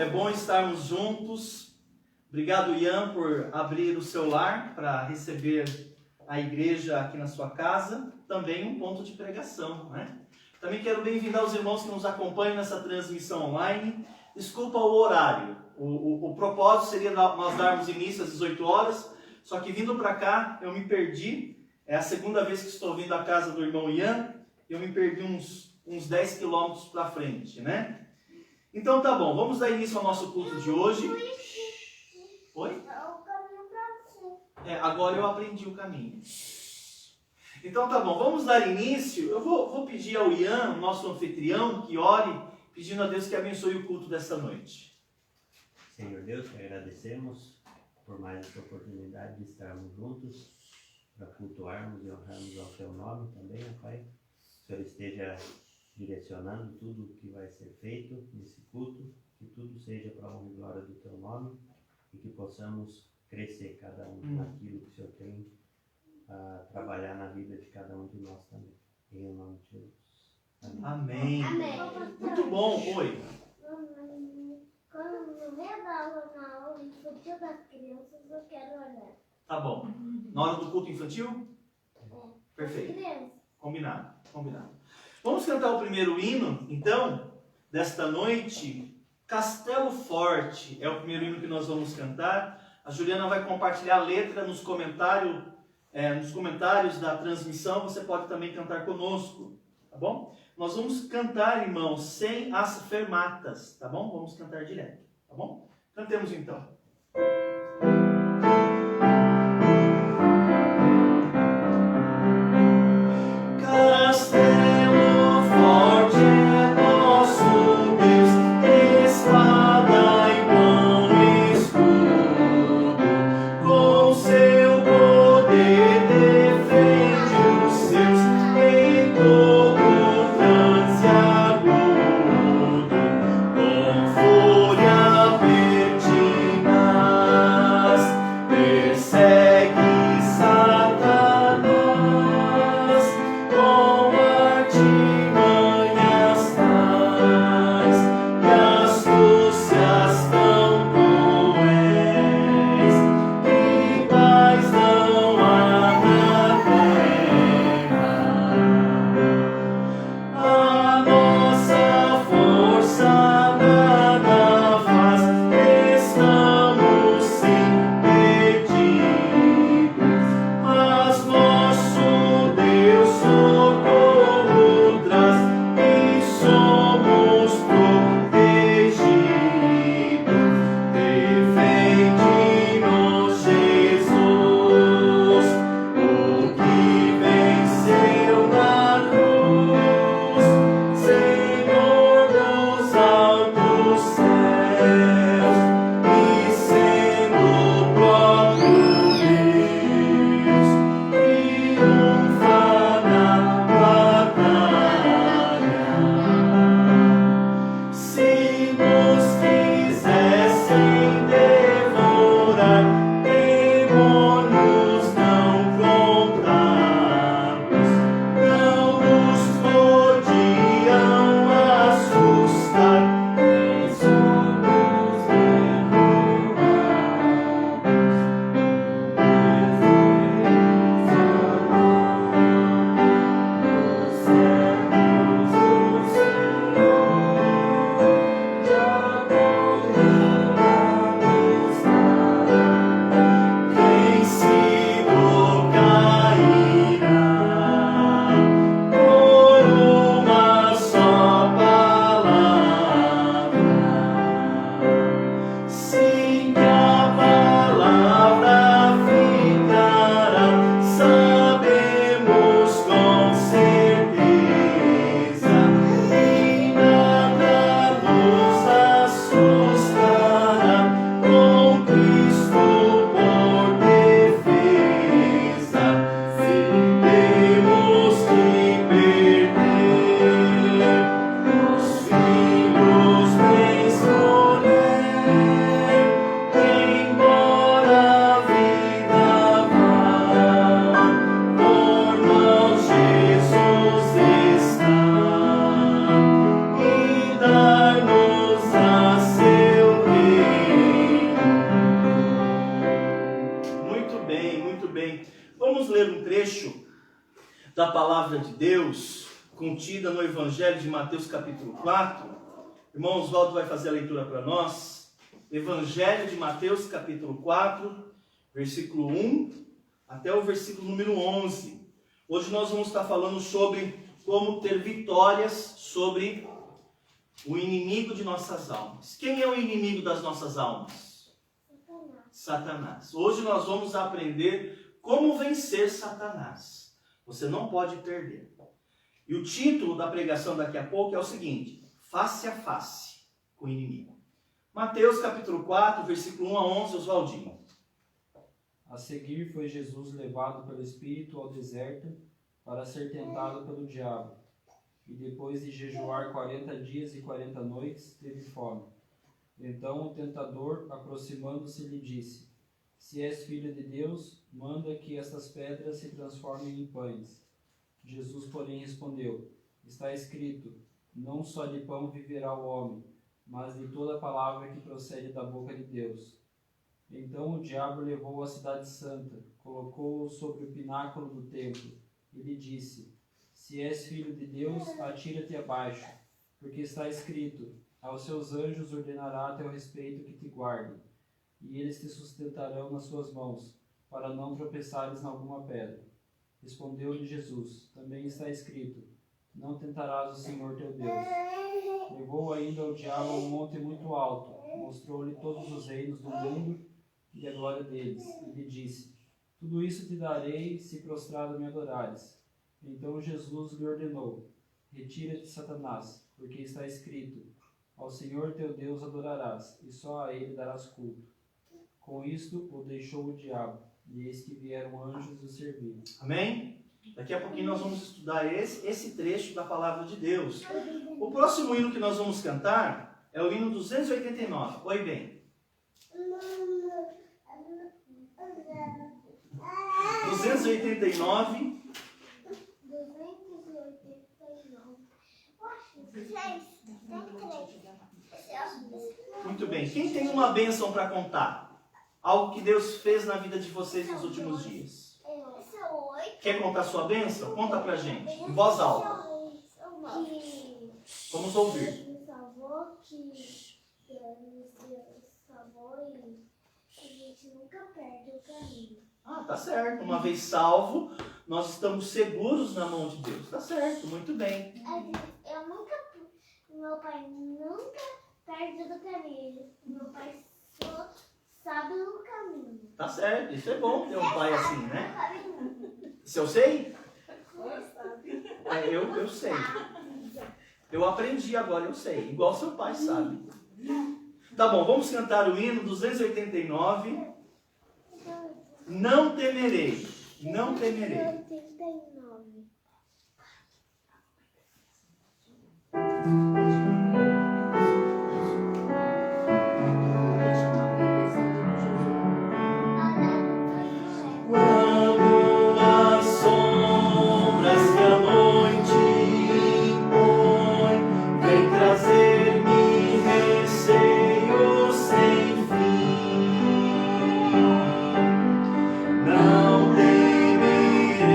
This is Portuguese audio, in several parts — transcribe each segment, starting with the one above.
é bom estarmos juntos. Obrigado, Ian, por abrir o seu lar para receber a igreja aqui na sua casa. Também um ponto de pregação, né? Também quero bem-vindo aos irmãos que nos acompanham nessa transmissão online. Desculpa o horário. O propósito seria nós darmos início às 18 horas, só que vindo para cá eu me perdi. É a segunda vez que estou vindo à casa do irmão Ian. Eu me perdi uns 10 quilômetros para frente, né? Então tá bom, vamos dar início ao nosso culto de hoje. Oi? Agora eu aprendi o caminho. Então tá bom, vamos dar início. Eu vou pedir ao Ian, nosso anfitrião, que ore, pedindo a Deus que abençoe o culto dessa noite. Senhor Deus, te agradecemos por mais essa oportunidade de estarmos juntos, para cultuarmos e honrarmos ao Teu nome também, ó Pai. Que o Senhor esteja direcionando tudo o que vai ser feito nesse culto, que tudo seja para a honra e glória do Teu nome e que possamos crescer cada um naquilo que o Senhor tem a trabalhar na vida de cada um de nós também. Em nome de Jesus. Amém. Amém. Muito bom. Oi. Quando no meio da aula, na aula infantil das crianças, eu quero olhar. Tá bom. Na hora do culto infantil? Perfeito. Criança. Combinado. Vamos cantar o primeiro hino, então, desta noite. Castelo Forte é o primeiro hino que nós vamos cantar. A Juliana vai compartilhar a letra nos comentários da transmissão. Você pode também cantar conosco, tá bom? Nós vamos cantar, irmãos, sem as fermatas, tá bom? Vamos cantar direto, tá bom? Cantemos então. Com fúria pertinaz. ler um trecho da palavra de Deus, contida no Evangelho de Mateus capítulo 4. Irmão Oswaldo vai fazer a leitura para nós. Evangelho de Mateus capítulo 4, versículo 1 até o versículo número 11. Hoje nós vamos estar falando sobre como ter vitórias sobre o inimigo de nossas almas. Quem é o inimigo das nossas almas? Satanás. Hoje nós vamos aprender como vencer Satanás. Você não pode perder. E o título da pregação daqui a pouco é o seguinte: face a face com o inimigo. Mateus capítulo 4, versículo 1 a 11, Oswaldinho. A seguir foi Jesus levado pelo Espírito ao deserto para ser tentado pelo diabo. E depois de jejuar 40 dias e 40 noites, teve fome. Então o tentador, aproximando-se, lhe disse: Se és filho de Deus, manda que estas pedras se transformem em pães. Jesus, porém, respondeu: Está escrito, não só de pão viverá o homem, mas de toda palavra que procede da boca de Deus. Então o diabo levou-o à cidade santa, colocou-o sobre o pináculo do templo, e lhe disse: Se és filho de Deus, atira-te abaixo, porque está escrito: Aos seus anjos ordenará a teu respeito que te guardem, e eles te sustentarão nas suas mãos, para não tropeçares em alguma pedra. Respondeu-lhe Jesus: Também está escrito: Não tentarás o Senhor teu Deus. Levou ainda o diabo a um monte muito alto, mostrou-lhe todos os reinos do mundo e a glória deles, e lhe disse: Tudo isso te darei, se prostrado me adorares. Então Jesus lhe ordenou: Retira-te, Satanás, porque está escrito: Ao Senhor teu Deus adorarás, e só a ele darás culto. Com isto o deixou o diabo, e eis que vieram anjos e o serviram. Amém? Daqui a pouquinho nós vamos estudar esse trecho da palavra de Deus. O próximo hino que nós vamos cantar é o hino 289. Oi, bem. 289. Muito bem. Quem tem uma bênção para contar? Algo que Deus fez na vida de vocês nos últimos dias. Quer contar sua bênção? Conta pra gente, em voz alta. Vamos ouvir. Nos salvou, que Deus salvou e a gente nunca perde o caminho. Ah, tá certo. Uma vez salvo, nós estamos seguros na mão de Deus. Tá certo, muito bem. Meu pai nunca perde do caminho. Meu pai só sabe o caminho. Tá certo, isso é bom ter um pai assim, né? Se eu sei? Eu sei. Eu aprendi agora, eu sei. Igual seu pai sabe. Tá bom, vamos cantar o hino 289. Não temerei, não temerei. 89. Quando as sombras que a noite impõe vem trazer-me receio sem fim, não temerei,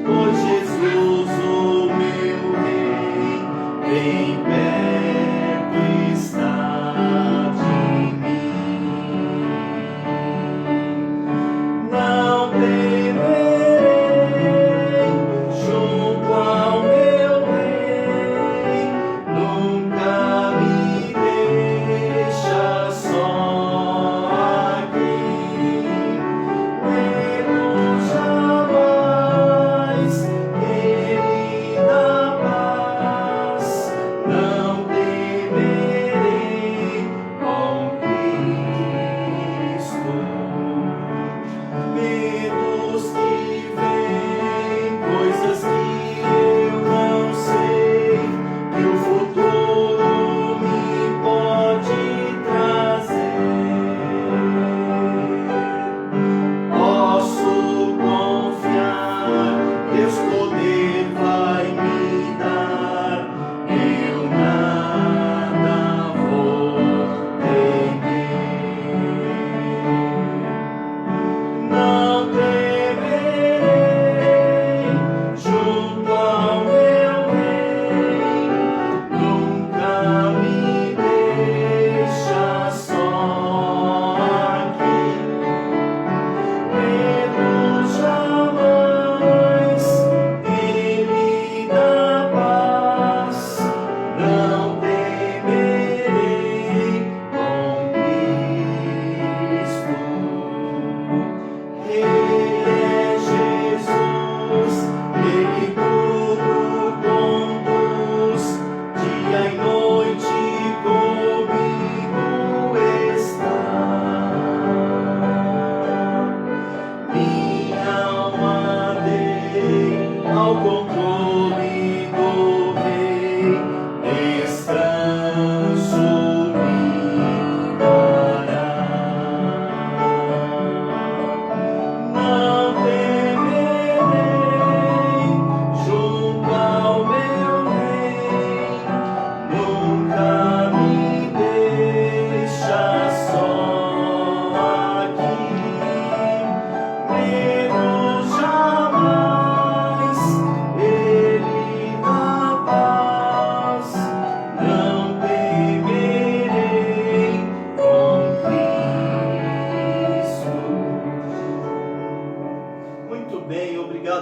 pois Jesus, o meu Rei, vem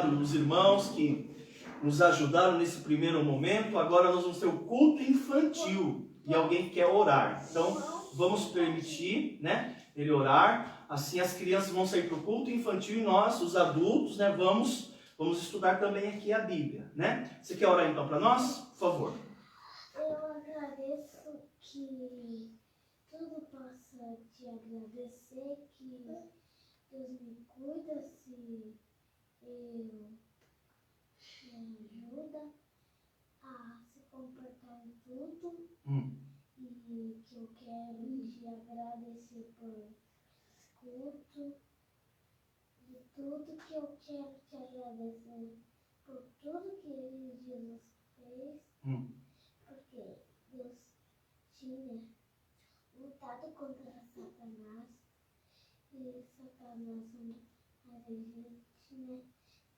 obrigado os irmãos que nos ajudaram nesse primeiro momento. Agora nós vamos ter o culto infantil e alguém quer orar. Então vamos permitir, né, ele orar. Assim as crianças vão sair para o culto infantil e nós, os adultos, né, vamos estudar também aqui a Bíblia, né? Você quer orar então para nós? Por favor. Eu agradeço que tudo possa te agradecer, que Deus me cuida, se eu me ajuda a se comportar em tudo. E que eu quero te agradecer por culto, de tudo que eu quero te agradecer, por tudo que Jesus fez, porque Deus tinha lutado contra Satanás, e Satanás a gente, né,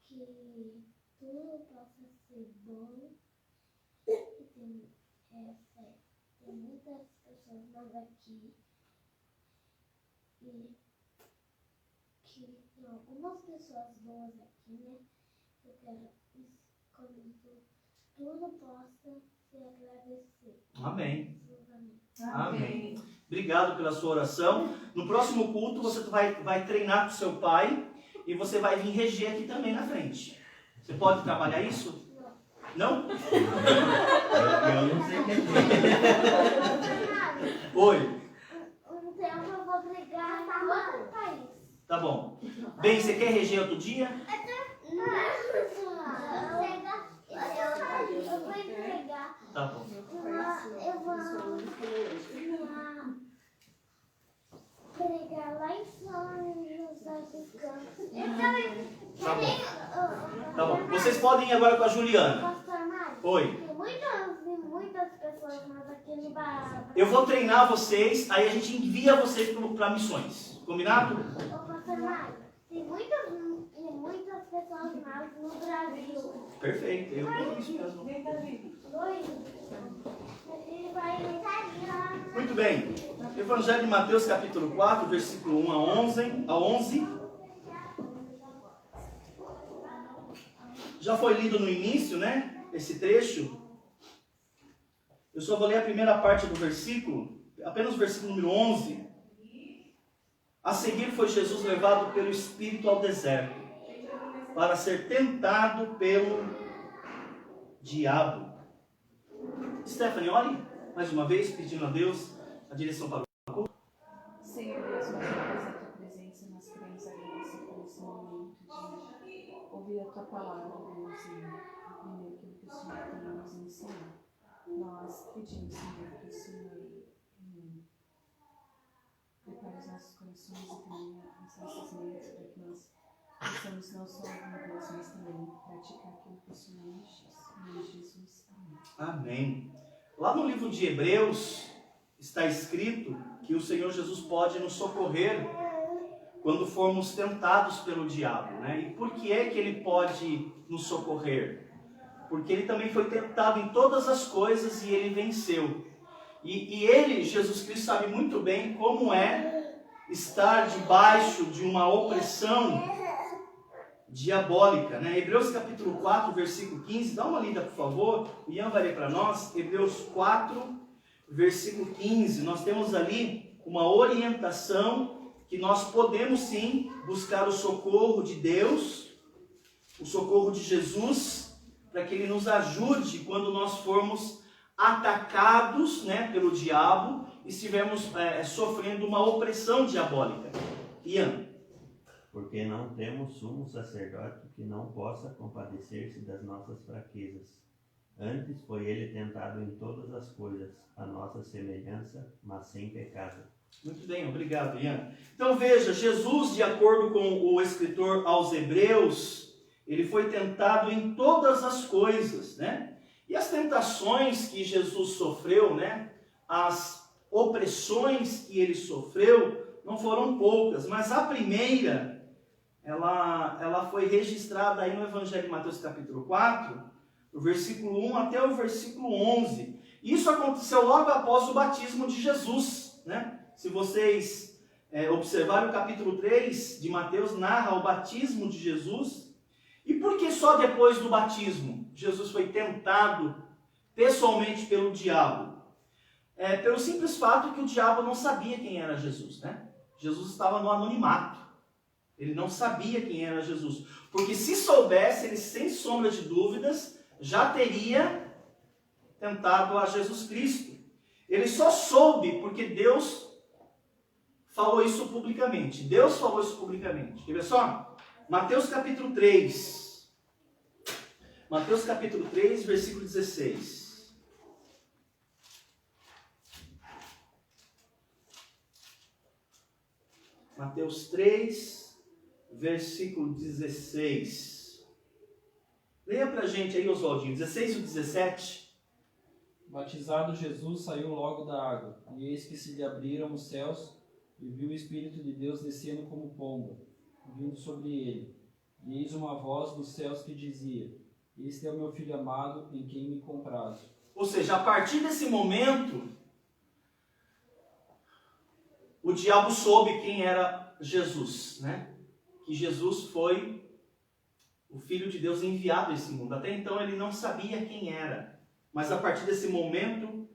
que tudo possa ser bom, e tem muitas pessoas mais aqui, e que tem algumas pessoas boas aqui, né? Eu quero quando tudo possa se agradecer. Amém. Amém. Amém. Obrigado pela sua oração. No próximo culto você vai treinar com seu pai e você vai vir reger aqui também na frente. Você pode trabalhar isso? Não? Eu não sei o que é. Oi. Um tempo eu vou brigar com outro país. Tá bom. Bem, você quer reger outro dia? Eu vou entregar. Tá bom. Eu vou pregar lá em São José dos Campos. Tá bom. Tá bom. Vocês podem ir agora com a Juliana. Pastor Mário, Oi. tem muitas pessoas mais aqui no Barra. Eu vou treinar vocês, aí a gente envia vocês para missões. Combinado? Ô, Pastor Mário, tem muitas pessoas mais no Brasil. Perfeito. Eu tenho isso mesmo. Ele vai Muito bem. Evangelho de Mateus, capítulo 4, versículo 1 a 11. Já foi lido no início, né? Esse trecho. Eu só vou ler a primeira parte do versículo, apenas o versículo número 11. A seguir foi Jesus levado pelo Espírito ao deserto, para ser tentado pelo diabo. Stephanie, ore mais uma vez, pedindo a Deus a direção para o culto. Senhor Deus, nós vamos a tua presença, nós queremos agradecer por esse momento de ouvir a tua palavra, Deus, e aprender aquilo que o Senhor tem a nos ensinar. Nós pedimos, Senhor, que o Senhor prepare os nossos corações e também as nossas mentes para que nós possamos não só ouvir, Deus, mas também praticar aquilo que o Senhor nos diz. Em Jesus, amém. Amém. Lá no livro de Hebreus está escrito que o Senhor Jesus pode nos socorrer quando formos tentados pelo diabo, né? E por que é que ele pode nos socorrer? Porque ele também foi tentado em todas as coisas e ele venceu. E ele, Jesus Cristo, sabe muito bem como é estar debaixo de uma opressão diabólica, né? Hebreus capítulo 4, versículo 15, dá uma lida por favor, o Ian vai ler para nós, Hebreus 4, versículo 15, nós temos ali uma orientação que nós podemos sim buscar o socorro de Deus, o socorro de Jesus, para que Ele nos ajude quando nós formos atacados, né, pelo diabo e estivermos sofrendo uma opressão diabólica. Ian. Porque não temos sumo sacerdote que não possa compadecer-se das nossas fraquezas. Antes foi ele tentado em todas as coisas, a nossa semelhança, mas sem pecado. Muito bem, obrigado, Ian. Então veja, Jesus, de acordo com o escritor aos Hebreus, ele foi tentado em todas as coisas, né? E as tentações que Jesus sofreu, né? As opressões que ele sofreu, não foram poucas, mas a primeira, ela foi registrada aí no Evangelho de Mateus capítulo 4, do versículo 1 até o versículo 11. Isso aconteceu logo após o batismo de Jesus, né? Se vocês observarem o capítulo 3 de Mateus, narra o batismo de Jesus. E por que só depois do batismo Jesus foi tentado pessoalmente pelo diabo? Pelo simples fato que o diabo não sabia quem era Jesus, né? Jesus estava no anonimato. Ele não sabia quem era Jesus. Porque se soubesse, ele sem sombra de dúvidas já teria tentado a Jesus Cristo. Ele só soube porque Deus falou isso publicamente. Deus falou isso publicamente. Quer ver só? Mateus capítulo 3. Mateus capítulo 3, versículo 16. Mateus 3, versículo 16. Leia pra gente aí, Oswaldinho, 16 e 17. Batizado Jesus saiu logo da água, e eis que se lhe abriram os céus, e viu o Espírito de Deus descendo como pomba, vindo sobre ele. E eis uma voz dos céus que dizia: Este é o meu Filho amado, em quem me comprazo. Ou seja, a partir desse momento, o diabo soube quem era Jesus, né? Que Jesus foi o Filho de Deus enviado a esse mundo. Até então ele não sabia quem era. Mas a partir desse momento,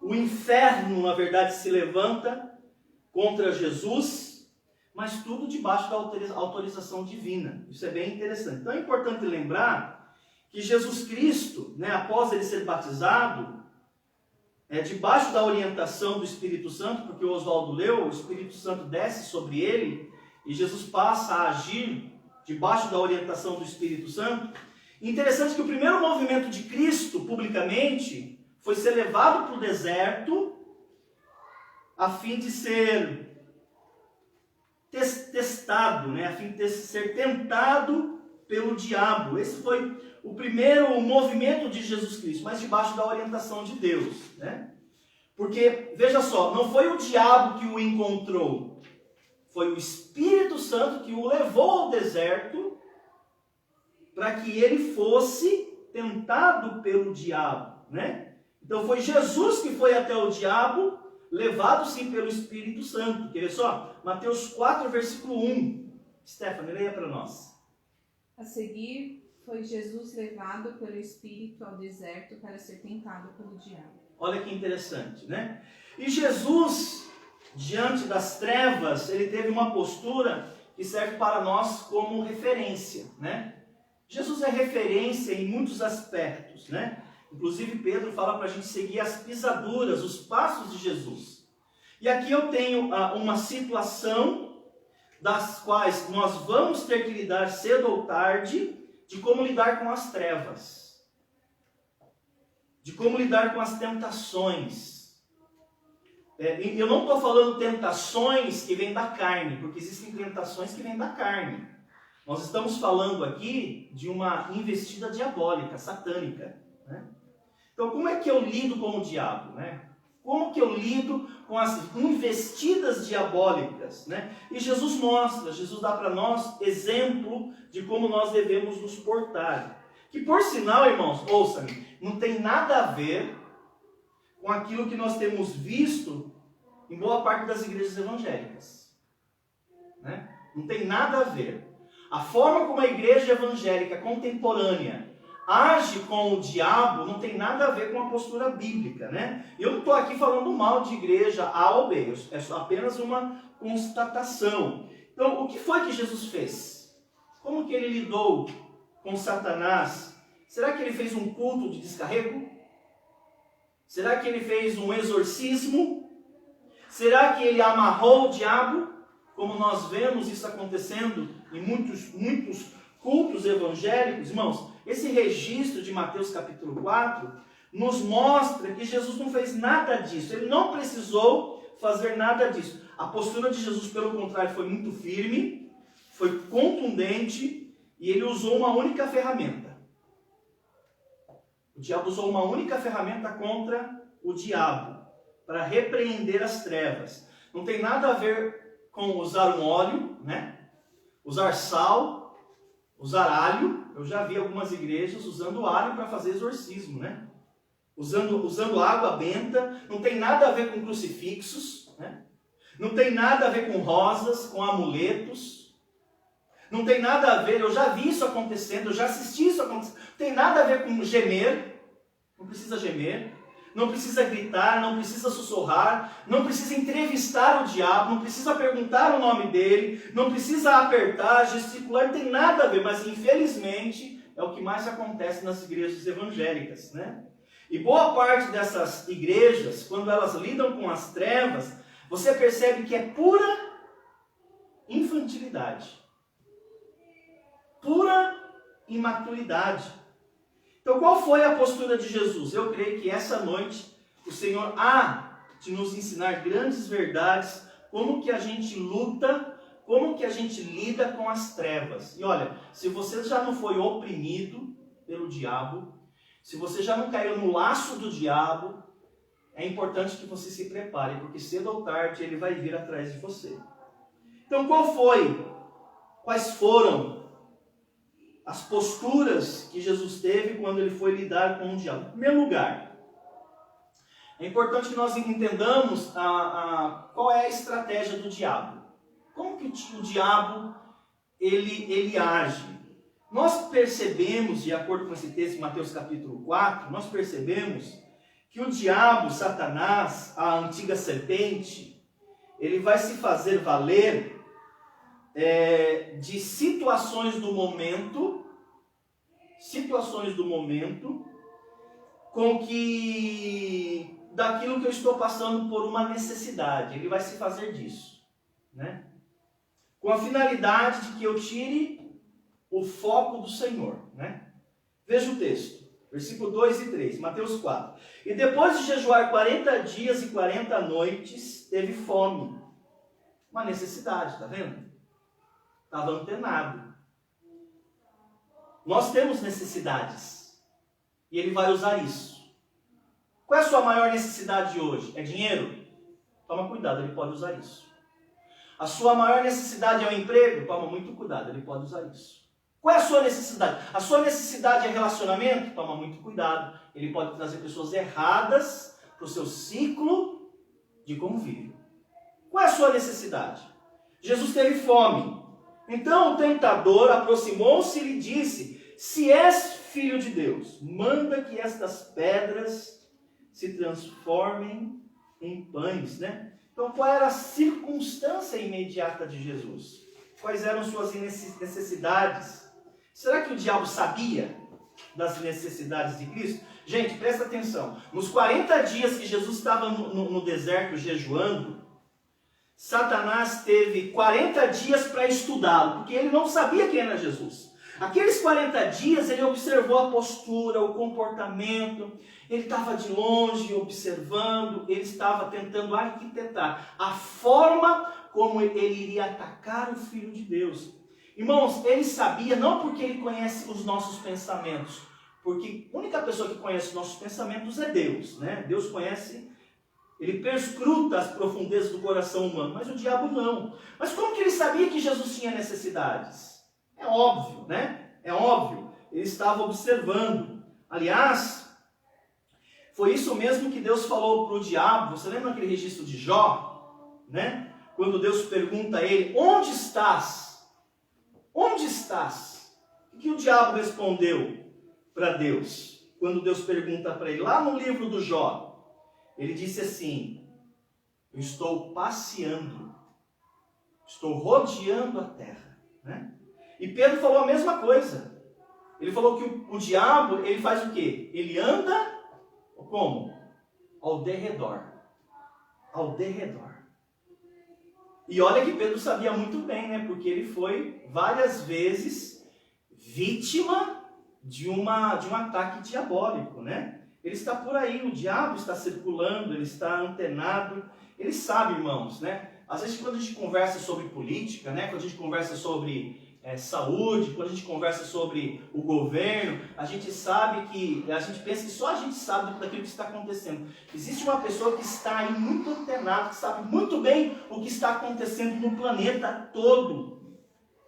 o inferno, na verdade, se levanta contra Jesus, mas tudo debaixo da autorização divina. Isso é bem interessante. Então é importante lembrar que Jesus Cristo, né, após ele ser batizado, debaixo da orientação do Espírito Santo, porque o Oswaldo leu, o Espírito Santo desce sobre ele e Jesus passa a agir debaixo da orientação do Espírito Santo. Interessante que o primeiro movimento de Cristo, publicamente, foi ser levado para o deserto a fim de ser testado, né? A fim de ser tentado pelo diabo. Esse foi o primeiro movimento de Jesus Cristo, mas debaixo da orientação de Deus, né? Porque, veja só, não foi o diabo que o encontrou, foi o Espírito Santo que o levou ao deserto para que ele fosse tentado pelo diabo, né? Então foi Jesus que foi até o diabo, levado sim pelo Espírito Santo. Quer ver só? Mateus 4, versículo 1. Stephanie, leia para nós. A seguir, foi Jesus levado pelo Espírito ao deserto para ser tentado pelo diabo. Olha que interessante, né? E Jesus, diante das trevas, ele teve uma postura que serve para nós como referência, né? Jesus é referência em muitos aspectos, né? Inclusive Pedro fala para a gente seguir as pisaduras, os passos de Jesus. E aqui eu tenho uma situação das quais nós vamos ter que lidar cedo ou tarde, de como lidar com as trevas, de como lidar com as tentações. Eu não estou falando tentações que vêm da carne, porque existem tentações que vêm da carne. Nós estamos falando aqui de uma investida diabólica, satânica, né? Então, como é que eu lido com o diabo, né? Como que eu lido com as investidas diabólicas, né? E Jesus mostra, Jesus dá para nós exemplo de como nós devemos nos portar. Que, por sinal, irmãos, ouçam-me, não tem nada a ver com aquilo que nós temos visto em boa parte das igrejas evangélicas, né? Não tem nada a ver. A forma como a igreja evangélica contemporânea age com o diabo não tem nada a ver com a postura bíblica, né? Eu não estou aqui falando mal de igreja A ou B, é apenas uma constatação. Então, o que foi que Jesus fez? Como que ele lidou com Satanás? Será que ele fez um culto de descarrego? Será que ele fez um exorcismo? Será que ele amarrou o diabo? Como nós vemos isso acontecendo em muitos cultos evangélicos, irmãos, esse registro de Mateus capítulo 4 nos mostra que Jesus não fez nada disso, ele não precisou fazer nada disso. A postura de Jesus, pelo contrário, foi muito firme, foi contundente e ele usou uma única ferramenta. O diabo usou uma única ferramenta contra o diabo, para repreender as trevas. Não tem nada a ver com usar um óleo, né? Usar sal, usar alho. Eu já vi algumas igrejas usando alho para fazer exorcismo, né? Usando água benta. Não tem nada a ver com crucifixos, né? Não tem nada a ver com rosas, com amuletos. Não tem nada a ver, eu já vi isso acontecendo, eu já assisti isso acontecendo. Não tem nada a ver com gemer, não precisa gemer, não precisa gritar, não precisa sussurrar, não precisa entrevistar o diabo, não precisa perguntar o nome dele, não precisa apertar, gesticular, não tem nada a ver, mas infelizmente é o que mais acontece nas igrejas evangélicas, né? E boa parte dessas igrejas, quando elas lidam com as trevas, você percebe que é pura infantilidade. Pura imaturidade. Então, qual foi a postura de Jesus? Eu creio que essa noite o Senhor há de nos ensinar grandes verdades, como que a gente luta, como que a gente lida com as trevas. E olha, se você já não foi oprimido pelo diabo, se você já não caiu no laço do diabo, é importante que você se prepare, porque cedo ou tarde ele vai vir atrás de você. Então, quais foram as posturas que Jesus teve quando ele foi lidar com o diabo? Em primeiro lugar, é importante que nós entendamos qual é a estratégia do diabo. Como que o diabo ele age? Nós percebemos, de acordo com esse texto em Mateus capítulo 4, nós percebemos que o diabo, Satanás, a antiga serpente, ele vai se fazer valer de situações do momento, daquilo que eu estou passando por uma necessidade. Ele vai se fazer disso, né? Com a finalidade de que eu tire o foco do Senhor, né? Veja o texto, versículo 2 e 3, Mateus 4. E depois de jejuar 40 dias e 40 noites, teve fome. Uma necessidade, tá vendo? Estava antenado. Nós temos necessidades. E ele vai usar isso. Qual é a sua maior necessidade hoje? É dinheiro? Toma cuidado, ele pode usar isso. A sua maior necessidade é o emprego? Toma muito cuidado, ele pode usar isso. Qual é a sua necessidade? A sua necessidade é relacionamento? Toma muito cuidado. Ele pode trazer pessoas erradas para o seu ciclo de convívio. Qual é a sua necessidade? Jesus teve fome. Então o tentador aproximou-se e lhe disse: se és filho de Deus, manda que estas pedras se transformem em pães, né? Então qual era a circunstância imediata de Jesus? Quais eram suas necessidades? Será que o diabo sabia das necessidades de Cristo? Gente, presta atenção. Nos 40 dias que Jesus estava no deserto jejuando, Satanás teve 40 dias para estudá-lo, porque ele não sabia quem era Jesus. Aqueles 40 dias ele observou a postura, o comportamento, ele estava de longe observando, ele estava tentando arquitetar a forma como ele iria atacar o Filho de Deus. Irmãos, ele sabia, não porque ele conhece os nossos pensamentos, porque a única pessoa que conhece os nossos pensamentos é Deus, né? Deus conhece, ele perscruta as profundezas do coração humano, mas o diabo não. Mas como que ele sabia que Jesus tinha necessidades? É óbvio, né? É óbvio. Ele estava observando. Aliás, foi isso mesmo que Deus falou para o diabo. Você lembra aquele registro de Jó? Né? Quando Deus pergunta a ele: onde estás? Onde estás? O que o diabo respondeu para Deus? Quando Deus pergunta para ele, lá no livro do Jó, ele disse assim: eu estou passeando, estou rodeando a terra, né? E Pedro falou a mesma coisa. Ele falou que o diabo, ele faz o quê? Ele anda, como? Ao derredor. Ao derredor. E olha que Pedro sabia muito bem, né? Porque ele foi várias vezes vítima de um ataque diabólico, né? Ele está por aí, o diabo está circulando, ele está antenado. Ele sabe, irmãos, né? Às vezes quando a gente conversa sobre política, né? Quando a gente conversa sobre saúde, quando a gente conversa sobre o governo, a gente sabe que, a gente pensa que só a gente sabe daquilo que está acontecendo. Existe uma pessoa que está aí muito antenada, que sabe muito bem o que está acontecendo no planeta todo.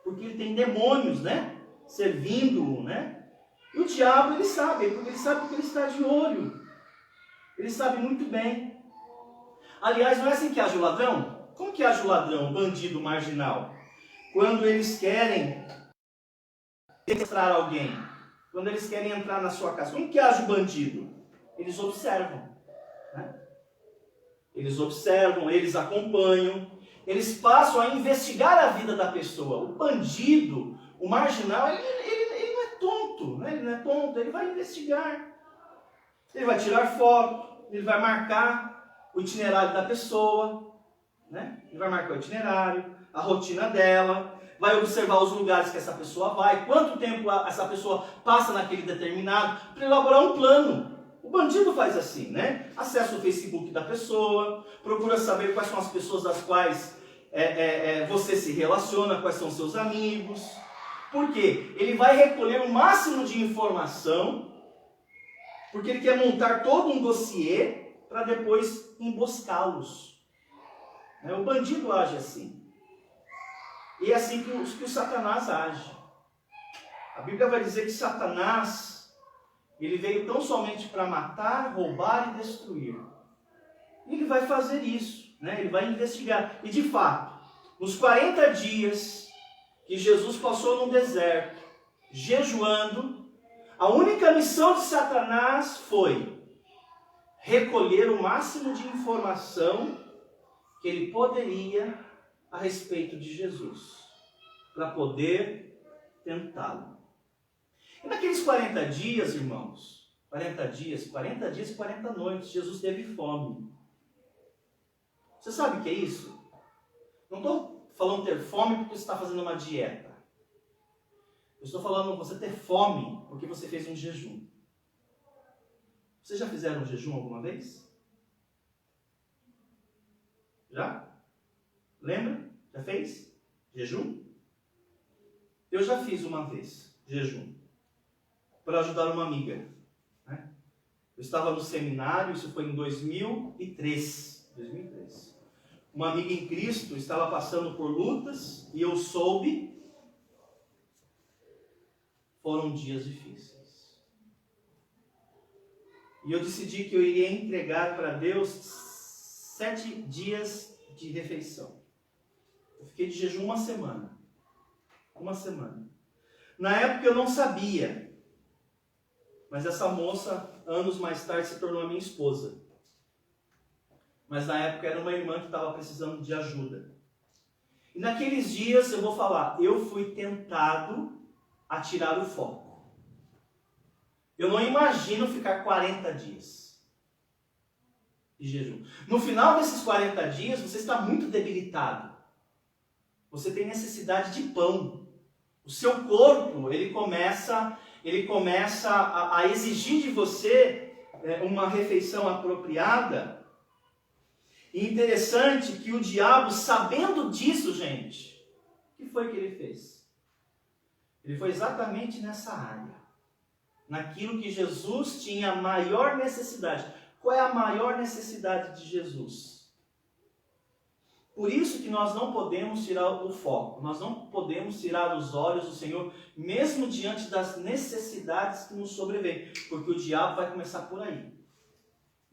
Porque ele tem demônios, né? Servindo-o, né? E o diabo, ele sabe, porque ele está de olho. Ele sabe muito bem. Aliás, não é assim que age o ladrão? Como que age o ladrão, o bandido marginal? quando eles querem sequestrar alguém, quando eles querem entrar na sua casa. Como que age o bandido? Eles observam. Né? Eles observam, eles acompanham, eles passam a investigar a vida da pessoa. O bandido, o marginal, ele não é tonto, né? Ele não é tonto, ele vai investigar. Ele vai tirar foto, ele vai marcar o itinerário da pessoa, né? Ele vai marcar o itinerário, a rotina dela, vai observar os lugares que essa pessoa vai, quanto tempo essa pessoa passa naquele determinado, para elaborar um plano. O bandido faz assim, né? Acessa o Facebook da pessoa, procura saber quais são as pessoas das quais você se relaciona, quais são seus amigos. Por quê? Ele vai recolher o máximo de informação, porque ele quer montar todo um dossiê para depois emboscá-los. O bandido age assim. E é assim que o Satanás age. A Bíblia vai dizer que Satanás, ele veio tão somente para matar, roubar e destruir. E ele vai fazer isso, né? Ele vai investigar. E de fato, nos 40 dias que Jesus passou no deserto, jejuando, a única missão de Satanás foi recolher o máximo de informação que ele poderia a respeito de Jesus, para poder tentá-lo. E naqueles 40 dias, irmãos, 40 dias e 40 noites, Jesus teve fome. Você sabe o que é isso? Não estou falando ter fome porque você está fazendo uma dieta. Eu estou falando você ter fome porque você fez um jejum. Vocês já fizeram um jejum alguma vez? Já? Lembra? Já fez? Jejum? Eu já fiz uma vez jejum para ajudar uma amiga. Né? Eu estava no seminário, isso foi em 2003. Uma amiga em Cristo estava passando por lutas e eu soube. Foram dias difíceis. E eu decidi que eu iria entregar para Deus 7 dias de refeição. Eu fiquei de jejum uma semana. Na época eu não sabia. Mas essa moça, anos mais tarde, se tornou a minha esposa. Mas na época era uma irmã que estava precisando de ajuda. E naqueles dias, eu vou falar, eu fui tentado a tirar o foco. Eu não imagino ficar 40 dias de jejum. No final desses 40 dias, você está muito debilitado. Você tem necessidade de pão. O seu corpo, ele começa a exigir de você uma refeição apropriada. E interessante que o diabo, sabendo disso, gente, o que foi que ele fez? Ele foi exatamente nessa área. Naquilo que Jesus tinha a maior necessidade. Qual é a maior necessidade de Jesus? Por isso que nós não podemos tirar o foco, nós não podemos tirar os olhos do Senhor, mesmo diante das necessidades que nos sobrevêm, porque o diabo vai começar por aí.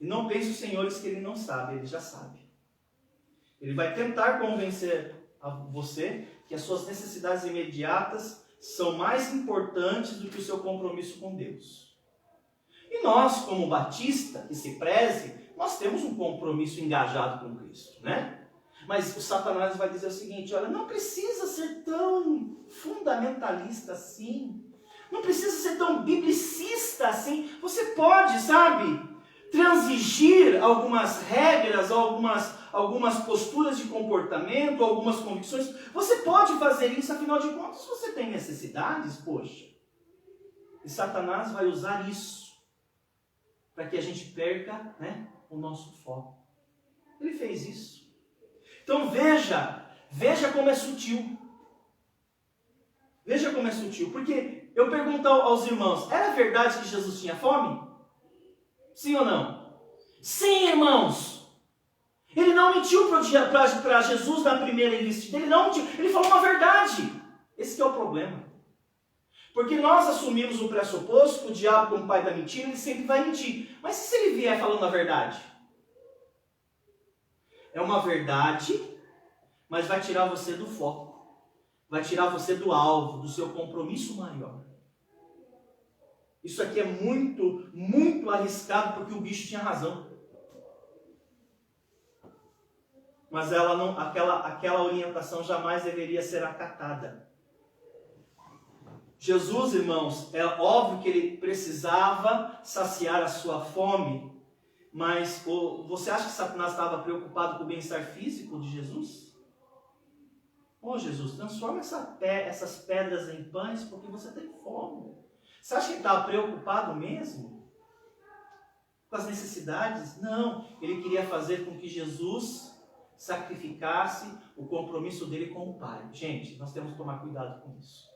E não pense os senhores que ele não sabe, ele já sabe. Ele vai tentar convencer a você que as suas necessidades imediatas são mais importantes do que o seu compromisso com Deus. E nós, como batista, que se preze, nós temos um compromisso engajado com Cristo, né? Mas o Satanás vai dizer o seguinte, olha, não precisa ser tão fundamentalista assim, não precisa ser tão biblicista assim, você pode, sabe, transigir algumas regras, algumas posturas de comportamento, algumas convicções, você pode fazer isso, afinal de contas, se você tem necessidades, poxa. E Satanás vai usar isso para que a gente perca, né, o nosso foco. Ele fez isso. Então veja como é sutil. Veja como é sutil, porque eu pergunto aos irmãos, era verdade que Jesus tinha fome? Sim ou não? Sim, irmãos! Ele não mentiu para Jesus na primeira investida, ele não mentiu, ele falou uma verdade. Esse que é o problema. Porque nós assumimos o pressuposto que o diabo, como pai da mentira, ele sempre vai mentir. Mas e se ele vier falando a verdade? É uma verdade, mas vai tirar você do foco. vai tirar você do alvo, do seu compromisso maior. Isso aqui é muito, muito arriscado, porque o bicho tinha razão. Mas aquela orientação jamais deveria ser acatada. Jesus, irmãos, é óbvio que ele precisava saciar a sua fome, mas você acha que Satanás estava preocupado com o bem-estar físico de Jesus? Jesus, transforma essas pedras em pães porque você tem fome. Você acha que ele estava preocupado mesmo com as necessidades? Não, ele queria fazer com que Jesus sacrificasse o compromisso dele com o Pai. Gente, nós temos que tomar cuidado com isso.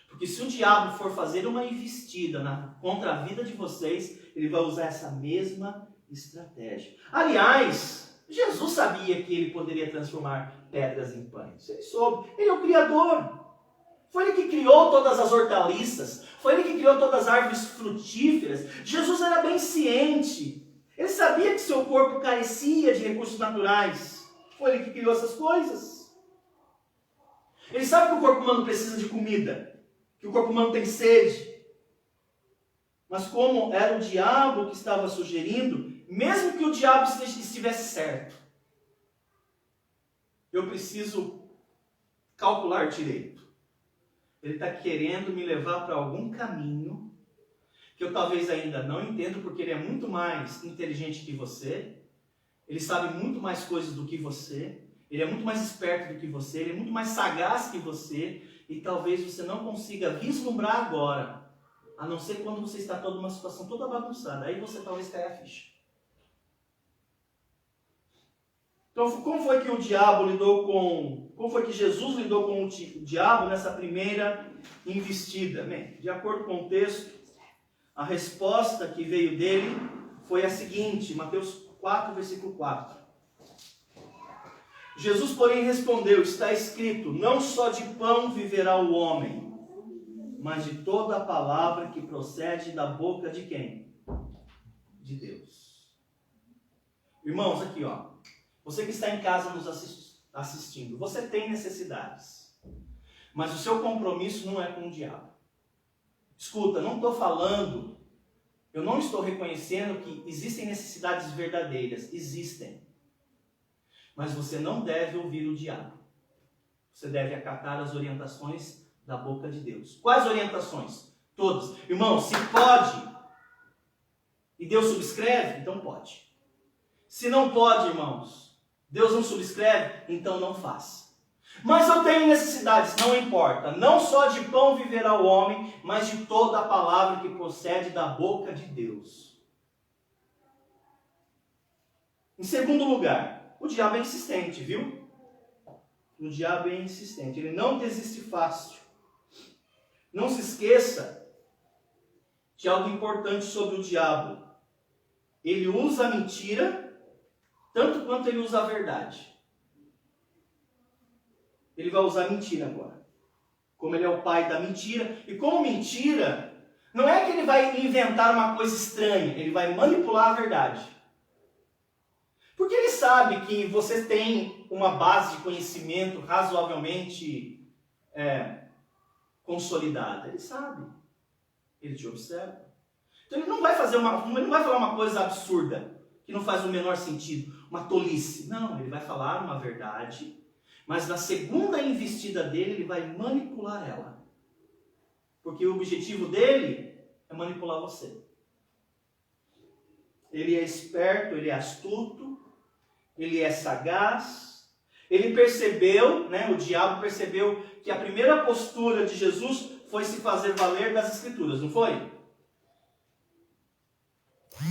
Porque se o diabo for fazer uma investida contra a vida de vocês, ele vai usar essa mesma estratégia. Aliás, Jesus sabia que ele poderia transformar pedras em pães. Ele soube. Ele é o Criador. Foi ele que criou todas as hortaliças. Foi ele que criou todas as árvores frutíferas. Jesus era bem ciente. Ele sabia que seu corpo carecia de recursos naturais. Foi ele que criou essas coisas. Ele sabe que o corpo humano precisa de comida. Que o corpo humano tem sede. Mas como era o diabo que estava sugerindo, mesmo que o diabo estivesse certo, eu preciso calcular direito. Ele está querendo me levar para algum caminho que eu talvez ainda não entendo, porque ele é muito mais inteligente que você, ele sabe muito mais coisas do que você, ele é muito mais esperto do que você, ele é muito mais sagaz que você, e talvez você não consiga vislumbrar agora, a não ser quando você está toda uma situação toda bagunçada. Aí você talvez caia a ficha. Então, como foi que Jesus lidou com o diabo nessa primeira investida? Bem, de acordo com o texto, a resposta que veio dele foi a seguinte, Mateus 4, versículo 4. Jesus, porém, respondeu, está escrito, não só de pão viverá o homem, mas de toda a palavra que procede da boca de quem? De Deus. Irmãos, aqui ó, você que está em casa nos assistindo, você tem necessidades, mas o seu compromisso não é com o diabo. Escuta, não estou falando, eu não estou reconhecendo que existem necessidades verdadeiras, existem. Mas você não deve ouvir o diabo. Você deve acatar as orientações da boca de Deus. Quais orientações? Todas. Irmão, se pode e Deus subscreve, então pode. Se não pode, irmãos, Deus não subscreve, então não faça. Mas eu tenho necessidades, não importa. Não só de pão viverá o homem, mas de toda a palavra que procede da boca de Deus. Em segundo lugar, o diabo é insistente, viu? O diabo é insistente. Ele não desiste fácil. Não se esqueça de algo importante sobre o diabo. Ele usa a mentira tanto quanto ele usa a verdade. Ele vai usar a mentira agora. Como ele é o pai da mentira. E como mentira, não é que ele vai inventar uma coisa estranha. Ele vai manipular a verdade. Porque ele sabe que você tem uma base de conhecimento razoavelmente consolidada. Ele sabe. Ele te observa. Então ele não vai falar uma coisa absurda, que não faz o menor sentido, uma tolice. Não, ele vai falar uma verdade, mas na segunda investida dele, ele vai manipular ela. Porque o objetivo dele é manipular você. Ele é esperto, ele é astuto, ele é sagaz, ele percebeu, o diabo percebeu que a primeira postura de Jesus foi se fazer valer das Escrituras, não foi?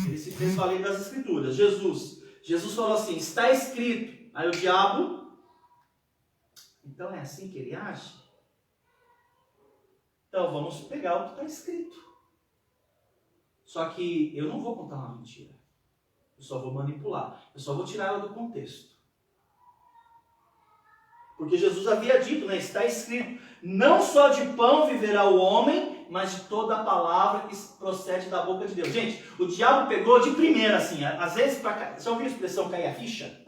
Ele se fez valer das Escrituras. Jesus falou assim, está escrito. Aí o diabo, então é assim que ele age? Então vamos pegar o que está escrito. Só que eu não vou contar uma mentira. Eu só vou manipular. Eu só vou tirar ela do contexto. Porque Jesus havia dito, está escrito, não só de pão viverá o homem, mas de toda a palavra que procede da boca de Deus. Gente, o diabo pegou de primeira, assim, às vezes, você ouviu a expressão cair a ficha?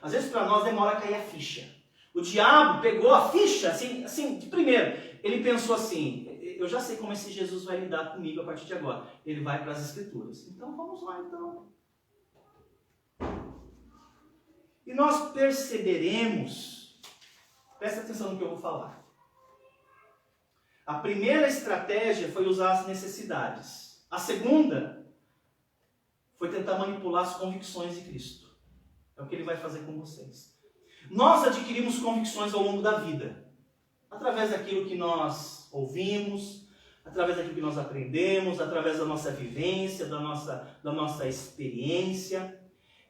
Às vezes para nós demora a cair a ficha. O diabo pegou a ficha, assim, de primeiro. Ele pensou assim, eu já sei como esse Jesus vai lidar comigo a partir de agora. Ele vai para as Escrituras. Então vamos lá, então. E nós perceberemos, presta atenção no que eu vou falar. A primeira estratégia foi usar as necessidades. A segunda foi tentar manipular as convicções de Cristo. É o que ele vai fazer com vocês. Nós adquirimos convicções ao longo da vida. Através daquilo que nós ouvimos, através daquilo que nós aprendemos, através da nossa vivência, da nossa experiência.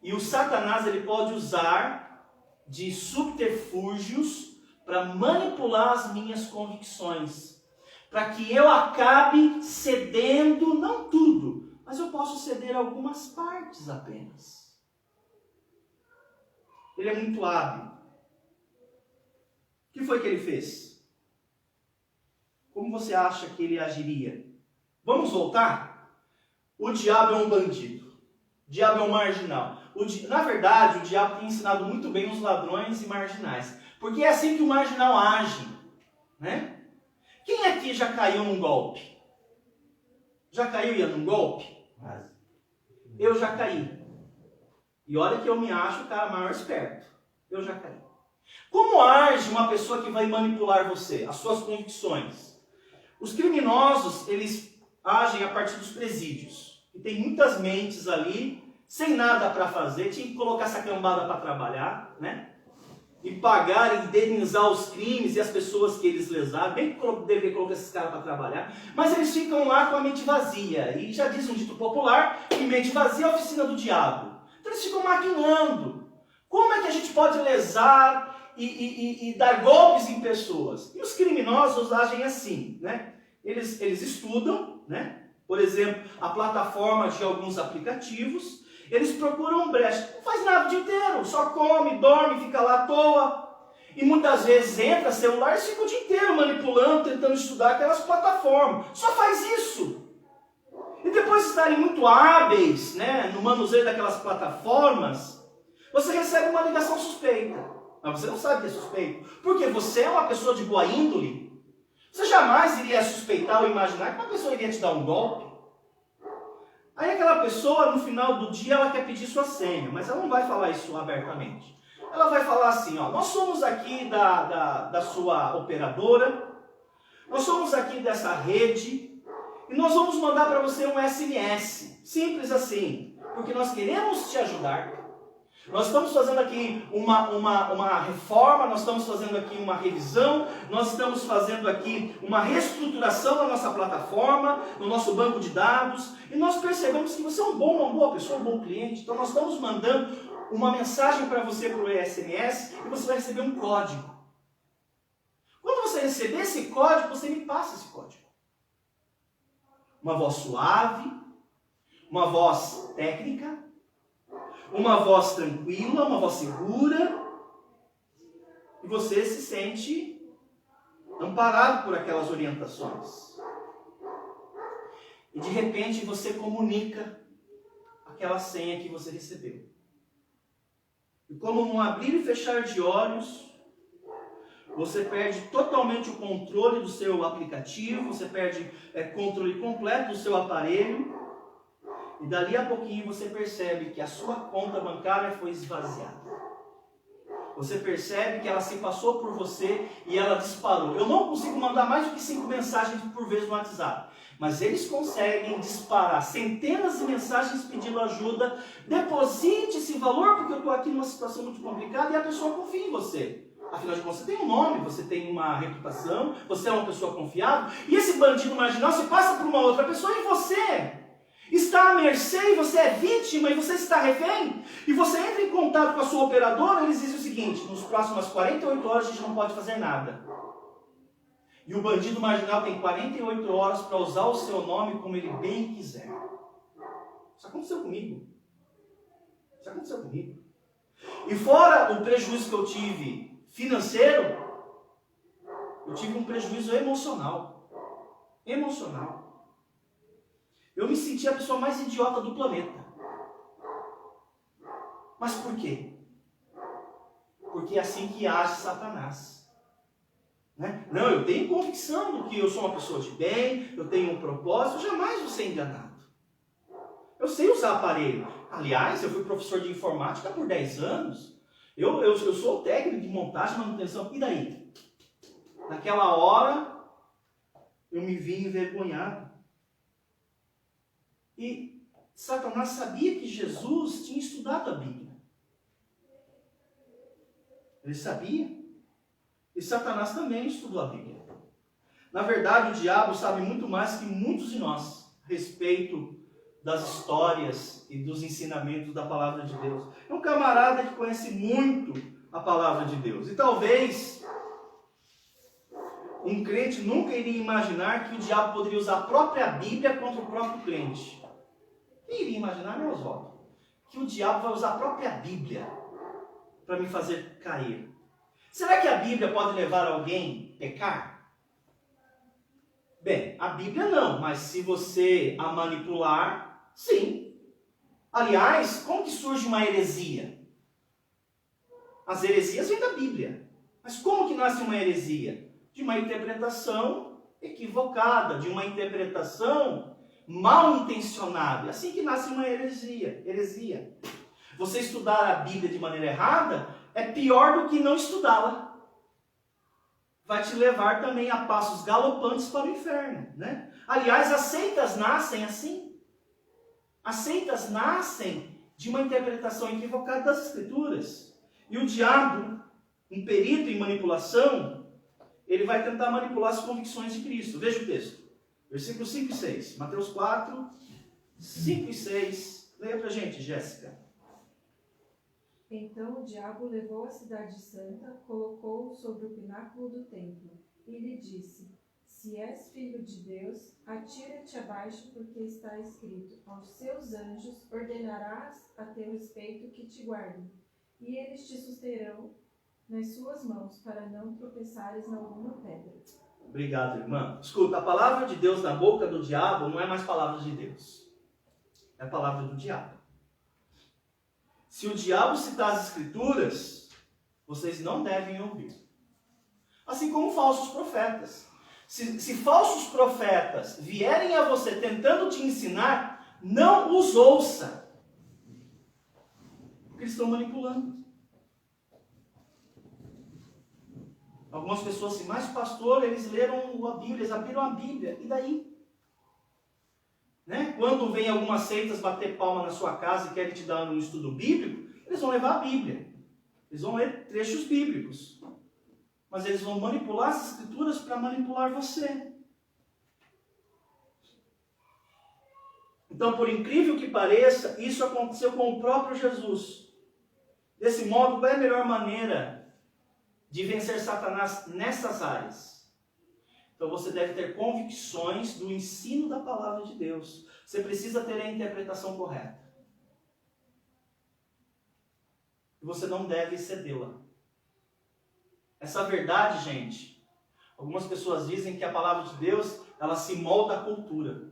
E o Satanás ele pode usar de subterfúgios para manipular as minhas convicções. Para que eu acabe cedendo, não tudo, mas eu posso ceder algumas partes apenas. Ele é muito hábil. O que foi que ele fez? Como você acha que ele agiria? Vamos voltar? O diabo é um bandido. O diabo é um marginal. Na verdade, o diabo tem ensinado muito bem os ladrões e marginais. Porque é assim que o marginal age. Né? Quem aqui já caiu num golpe? Já caiu e ia num golpe? Quase. Eu já caí. E olha que eu me acho o cara maior esperto. Eu já caí. Como age uma pessoa que vai manipular você? As suas convicções. Os criminosos, eles agem a partir dos presídios. E tem muitas mentes ali, sem nada para fazer, tinha que colocar essa cambada para trabalhar, né? E pagar, indenizar os crimes e as pessoas que eles lesaram. Bem que deveria colocar esses caras para trabalhar. Mas eles ficam lá com a mente vazia. E já diz um dito popular que mente vazia é a oficina do diabo. Então eles ficam maquinando. Como é que a gente pode lesar e dar golpes em pessoas? E os criminosos agem assim, né? Eles estudam, né? Por exemplo, a plataforma de alguns aplicativos. Eles procuram brecha. Não faz nada o dia inteiro. Só come, dorme, fica lá à toa. E muitas vezes entra celular e fica o dia inteiro manipulando, tentando estudar aquelas plataformas. Só faz isso. E depois de estarem muito hábeis, né, no manuseio daquelas plataformas, você recebe uma ligação suspeita. Mas você não sabe que é suspeito. Porque você é uma pessoa de boa índole. Você jamais iria suspeitar ou imaginar que uma pessoa iria te dar um golpe. Aí aquela pessoa, no final do dia, ela quer pedir sua senha, mas ela não vai falar isso abertamente. Ela vai falar assim, ó, nós somos aqui da sua operadora, nós somos aqui dessa rede, e nós vamos mandar para você um SMS. Simples assim, porque nós queremos te ajudar. Nós estamos fazendo aqui uma reforma, nós estamos fazendo aqui uma revisão, nós estamos fazendo aqui uma reestruturação da nossa plataforma, no nosso banco de dados, e nós percebemos que você é uma boa pessoa, um bom cliente, então nós estamos mandando uma mensagem para você por SMS e você vai receber um código. Quando você receber esse código, você me passa esse código. Uma voz suave, uma voz técnica, uma voz tranquila, uma voz segura, e você se sente amparado por aquelas orientações. E de repente você comunica aquela senha que você recebeu. E como num abrir e fechar de olhos, você perde totalmente o controle do seu aplicativo, você perde controle completo do seu aparelho, e dali a pouquinho você percebe que a sua conta bancária foi esvaziada. Você percebe que ela se passou por você e ela disparou. Eu não consigo mandar mais do que 5 mensagens por vez no WhatsApp. Mas eles conseguem disparar centenas de mensagens pedindo ajuda. Deposite esse valor porque eu estou aqui numa situação muito complicada e a pessoa confia em você. Afinal de contas, você tem um nome, você tem uma reputação, você é uma pessoa confiável. E esse bandido marginal se passa por uma outra pessoa e você está à mercê, e você é vítima, e você está refém, e você entra em contato com a sua operadora, eles dizem o seguinte, nos próximas 48 horas a gente não pode fazer nada. E o bandido marginal tem 48 horas para usar o seu nome como ele bem quiser. Isso aconteceu comigo. Isso aconteceu comigo. E fora o prejuízo que eu tive financeiro, eu tive um prejuízo emocional. Emocional. Eu me senti a pessoa mais idiota do planeta. Mas por quê? Porque é assim que age Satanás. Né? Não, eu tenho convicção do que eu sou uma pessoa de bem, eu tenho um propósito, eu jamais vou ser enganado. Eu sei usar aparelho. Aliás, eu fui professor de informática por 10 anos. Eu sou técnico de montagem e manutenção. E daí? Naquela hora, eu me vi envergonhado. E Satanás sabia que Jesus tinha estudado a Bíblia. Ele sabia. E Satanás também estudou a Bíblia. Na verdade, o diabo sabe muito mais que muitos de nós a respeito das histórias e dos ensinamentos da palavra de Deus. É um camarada que conhece muito a palavra de Deus. E talvez um crente nunca iria imaginar que o diabo poderia usar a própria Bíblia contra o próprio crente. Quem iria imaginar, né, Oswaldo? Que o diabo vai usar a própria Bíblia para me fazer cair. Será que a Bíblia pode levar alguém a pecar? Bem, a Bíblia não, mas se você a manipular, sim. Aliás, como que surge uma heresia? As heresias vêm da Bíblia. Mas como que nasce uma heresia? De uma interpretação equivocada, de uma interpretação mal intencionada. É assim que nasce uma heresia. Você estudar a Bíblia de maneira errada é pior do que não estudá-la. Vai te levar também a passos galopantes para o inferno, né? Aliás, as seitas nascem assim. As seitas nascem de uma interpretação equivocada das Escrituras. E o diabo, um perito em manipulação, ele vai tentar manipular as convicções de Cristo. Veja o texto. Versículos 5 e 6. Mateus 4, 5 e 6. Leia pra gente, Jéssica. Então o diabo levou a cidade santa, colocou-o sobre o pináculo do templo, e lhe disse: Se és filho de Deus, atira-te abaixo, porque está escrito: Aos seus anjos ordenarás a teu respeito que te guardem, e eles te susterão nas suas mãos, para não tropeçares em alguma pedra. Obrigado, irmã. Escuta, a palavra de Deus na boca do diabo não é mais palavra de Deus. É a palavra do diabo. Se o diabo citar as Escrituras, vocês não devem ouvir. Assim como falsos profetas. Se falsos profetas vierem a você tentando te ensinar, não os ouça. Porque eles estão manipulando. Algumas pessoas assim, mas pastor, eles leram a Bíblia, eles abriram a Bíblia. E daí? Né? Quando vem algumas seitas bater palma na sua casa e querem te dar um estudo bíblico, eles vão levar a Bíblia. Eles vão ler trechos bíblicos. Mas eles vão manipular as Escrituras para manipular você. Então, por incrível que pareça, isso aconteceu com o próprio Jesus. Desse modo, qual é a melhor maneira de vencer Satanás nessas áreas? Então você deve ter convicções do ensino da palavra de Deus. Você precisa ter a interpretação correta. E você não deve cedê-la. Essa verdade, gente, algumas pessoas dizem que a palavra de Deus, ela se molda à cultura.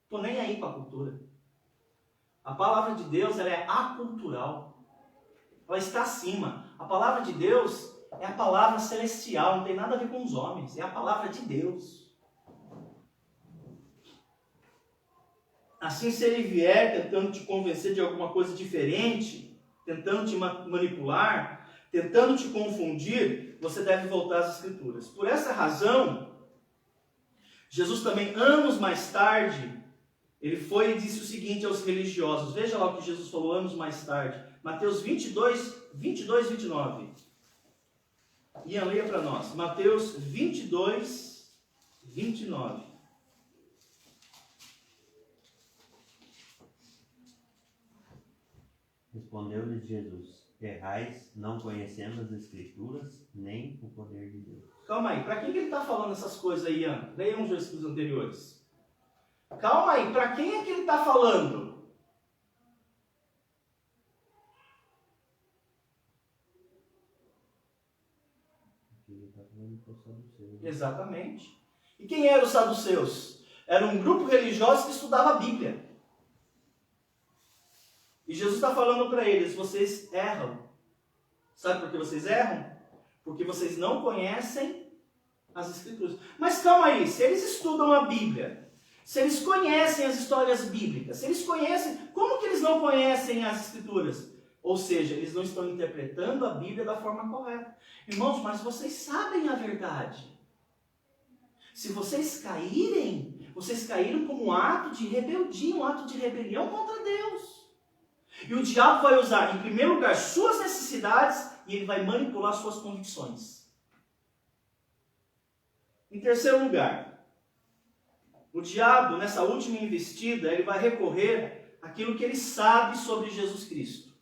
Estou nem aí para a cultura. A palavra de Deus, ela é acultural. Ela está acima. A palavra de Deus é a palavra celestial, não tem nada a ver com os homens. É a palavra de Deus. Assim, se ele vier tentando te convencer de alguma coisa diferente, tentando te manipular, tentando te confundir, você deve voltar às Escrituras. Por essa razão, Jesus também, anos mais tarde, ele foi e disse o seguinte aos religiosos. Veja lá o que Jesus falou anos mais tarde. Mateus 22, 29. Ian, leia para nós. Mateus 22, 29. Respondeu-lhes Jesus: Errais, não conhecendo as Escrituras, nem o poder de Deus. Calma aí, para quem que ele está falando essas coisas aí, Ian? Leia uns versículos anteriores. Calma aí, para quem é que ele está falando? Ele está falando para os saduceus. Exatamente. E quem eram os saduceus? Era um grupo religioso que estudava a Bíblia. E Jesus está falando para eles: vocês erram. Sabe por que vocês erram? Porque vocês não conhecem as Escrituras. Mas calma aí, se eles estudam a Bíblia, se eles conhecem as histórias bíblicas, se eles conhecem, como que eles não conhecem as Escrituras? Ou seja, eles não estão interpretando a Bíblia da forma correta. Irmãos, mas vocês sabem a verdade. Se vocês caíram como um ato de rebeldia, um ato de rebelião contra Deus. E o diabo vai usar, em primeiro lugar, suas necessidades e ele vai manipular suas convicções. Em terceiro lugar, o diabo, nessa última investida, ele vai recorrer àquilo que ele sabe sobre Jesus Cristo.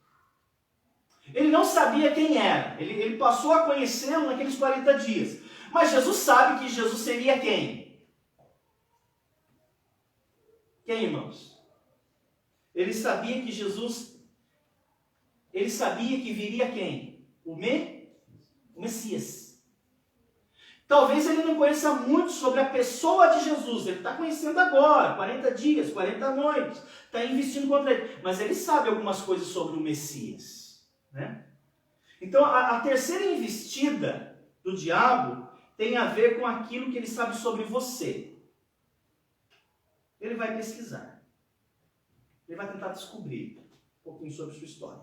Ele não sabia quem era. Ele passou a conhecê-lo naqueles 40 dias. Mas Jesus sabe que Jesus seria quem? Quem, irmãos? Ele sabia que Jesus... Ele sabia que viria quem? O Messias. Talvez ele não conheça muito sobre a pessoa de Jesus. Ele está conhecendo agora, 40 dias, 40 noites. Está investindo contra ele. Mas ele sabe algumas coisas sobre o Messias. Né? Então, a terceira investida do diabo tem a ver com aquilo que ele sabe sobre você. Ele vai pesquisar. Ele vai tentar descobrir um pouquinho sobre sua história.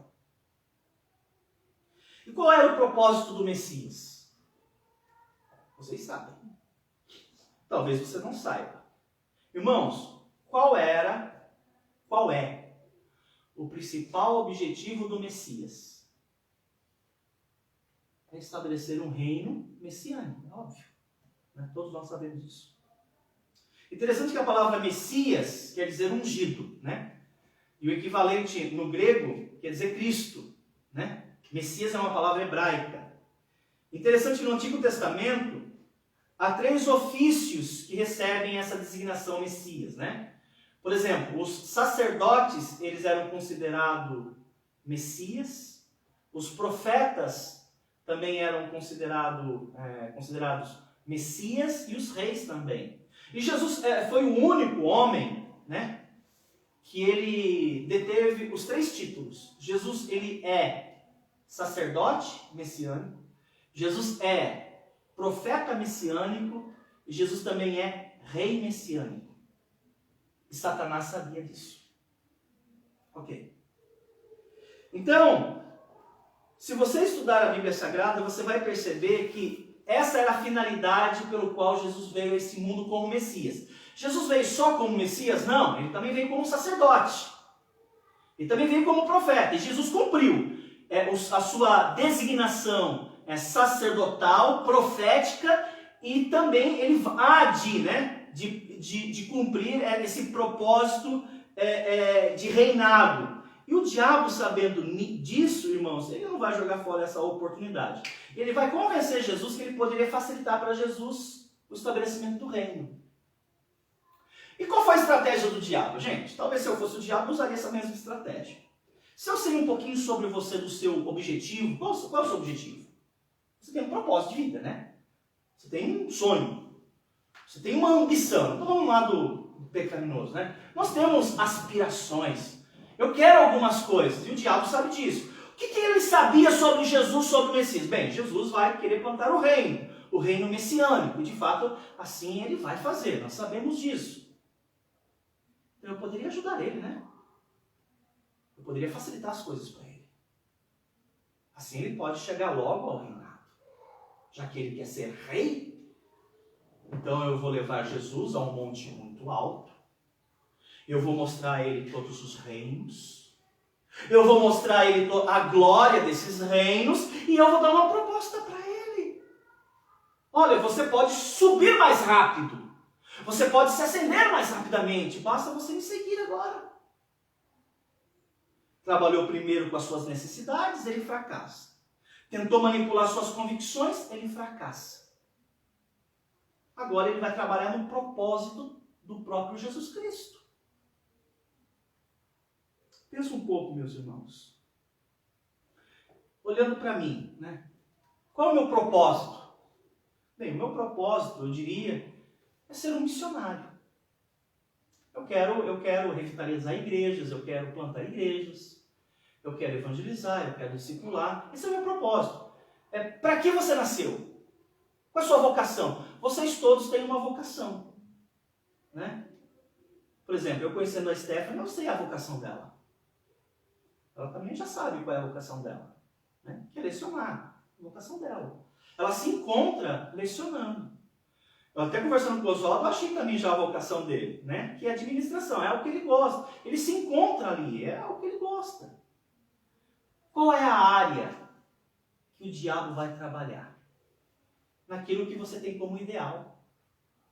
E qual era o propósito do Messias? Vocês sabem. Talvez você não saiba. Irmãos, qual é o principal objetivo do Messias? É estabelecer um reino messiânico, é óbvio. Né? Todos nós sabemos isso. Interessante que a palavra Messias quer dizer ungido, né? E o equivalente no grego quer dizer Cristo, né? Messias é uma palavra hebraica. Interessante que no Antigo Testamento há 3 ofícios que recebem essa designação Messias, né? Por exemplo, os sacerdotes, eles eram considerados Messias, os profetas também eram considerados Messias e os reis também. E Jesus foi o único homem, né, que ele deteve os 3 títulos. Jesus, ele é sacerdote messiânico, Jesus é profeta messiânico e Jesus também é rei messiânico. E Satanás sabia disso. Ok. Então, se você estudar a Bíblia Sagrada, você vai perceber que essa era a finalidade pelo qual Jesus veio a esse mundo como Messias. Jesus veio só como Messias? Não, ele também veio como sacerdote. Ele também veio como profeta. E Jesus cumpriu a sua designação sacerdotal, profética, e também ele há de cumprir esse propósito de reinado. E o diabo, sabendo disso, irmãos, ele não vai jogar fora essa oportunidade. Ele vai convencer Jesus que ele poderia facilitar para Jesus o estabelecimento do reino. E qual foi a estratégia do diabo? Gente, talvez se eu fosse o diabo, eu usaria essa mesma estratégia. Se eu sei um pouquinho sobre você, do seu objetivo, qual é o seu objetivo? Você tem um propósito de vida, né? Você tem um sonho. Você tem uma ambição. Não estou falando um lado pecaminoso, né? Nós temos aspirações. Eu quero algumas coisas, e o diabo sabe disso. O que ele sabia sobre Jesus, sobre o Messias? Bem, Jesus vai querer plantar o reino messiânico, e de fato, assim ele vai fazer, nós sabemos disso. Então eu poderia ajudar ele, né? Eu poderia facilitar as coisas para ele. Assim ele pode chegar logo ao reinado. Já que ele quer ser rei, então eu vou levar Jesus a um monte muito alto. Eu vou mostrar a ele todos os reinos. Eu vou mostrar a ele a glória desses reinos. E eu vou dar uma proposta para ele. Olha, você pode subir mais rápido. Você pode se ascender mais rapidamente. Basta você me seguir agora. Trabalhou primeiro com as suas necessidades, ele fracassa. Tentou manipular suas convicções, ele fracassa. Agora ele vai trabalhar no propósito do próprio Jesus Cristo. Pensa um pouco, meus irmãos. Olhando para mim, né? Qual é o meu propósito? Bem, o meu propósito, eu diria, é ser um missionário. Eu quero revitalizar igrejas, eu quero plantar igrejas, Eu quero evangelizar, eu quero discipular. Esse é o meu propósito. Para que você nasceu? Qual é a sua vocação? Vocês todos têm uma vocação. Né? Por exemplo, eu conhecendo a Stephanie, eu sei a vocação dela. Ela também já sabe qual é a vocação dela. Né? Que é lecionar. A vocação dela. Ela se encontra lecionando. Eu até conversando com o Oswaldo, eu achei também já a vocação dele, né? Que é administração, é o que ele gosta. Ele se encontra ali, é o que ele gosta. Qual é a área que o diabo vai trabalhar? Naquilo que você tem como ideal.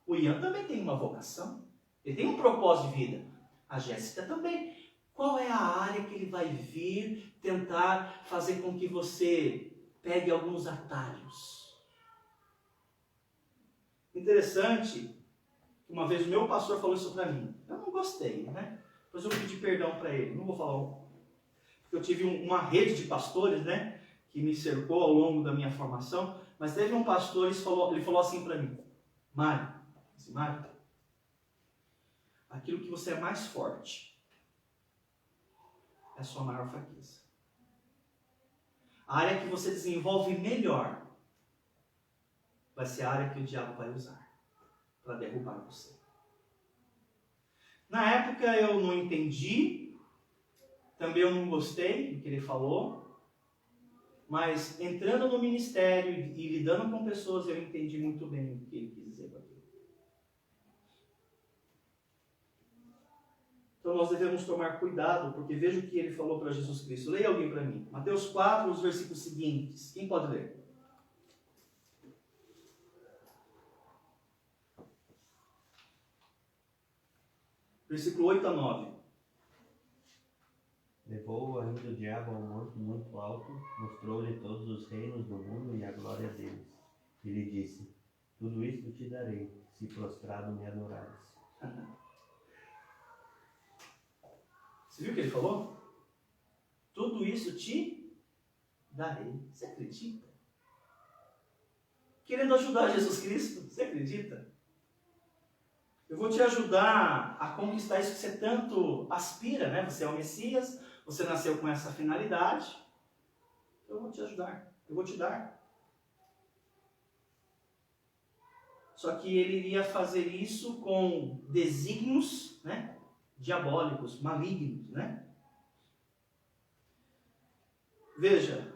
O Ian também tem uma vocação. Ele tem um propósito de vida. A Jéssica também. Qual é a área que ele vai vir tentar fazer com que você pegue alguns atalhos? Interessante, uma vez o meu pastor falou isso para mim. Eu não gostei, né? Depois eu pedi perdão para ele. Não vou falar, porque eu tive uma rede de pastores, né? Que me cercou ao longo da minha formação. Mas teve um pastor, ele falou assim para mim: Mário, aquilo que você é mais forte é a sua maior fraqueza. A área que você desenvolve melhor vai ser a área que o diabo vai usar para derrubar você. Na época eu não entendi, também eu não gostei do que ele falou, mas entrando no ministério e lidando com pessoas, eu entendi muito bem o que ele quis dizer com aquilo. Então nós devemos tomar cuidado, porque veja o que ele falou para Jesus Cristo. Leia alguém para mim. Mateus 4, os versículos seguintes. Quem pode ler? Versículo 8 a 9. Levou ainda o diabo a um monte muito alto, mostrou-lhe todos os reinos do mundo e a glória deles. E lhe disse: tudo isto te darei, se prostrado me adorares. Você viu o que ele falou? Tudo isso te darei. Você acredita? Querendo ajudar Jesus Cristo, você acredita? Eu vou te ajudar a conquistar isso que você tanto aspira, né? Você é o Messias, você nasceu com essa finalidade. Eu vou te ajudar, eu vou te dar. Só que ele iria fazer isso com desígnios, né? Diabólicos, malignos, né? Veja,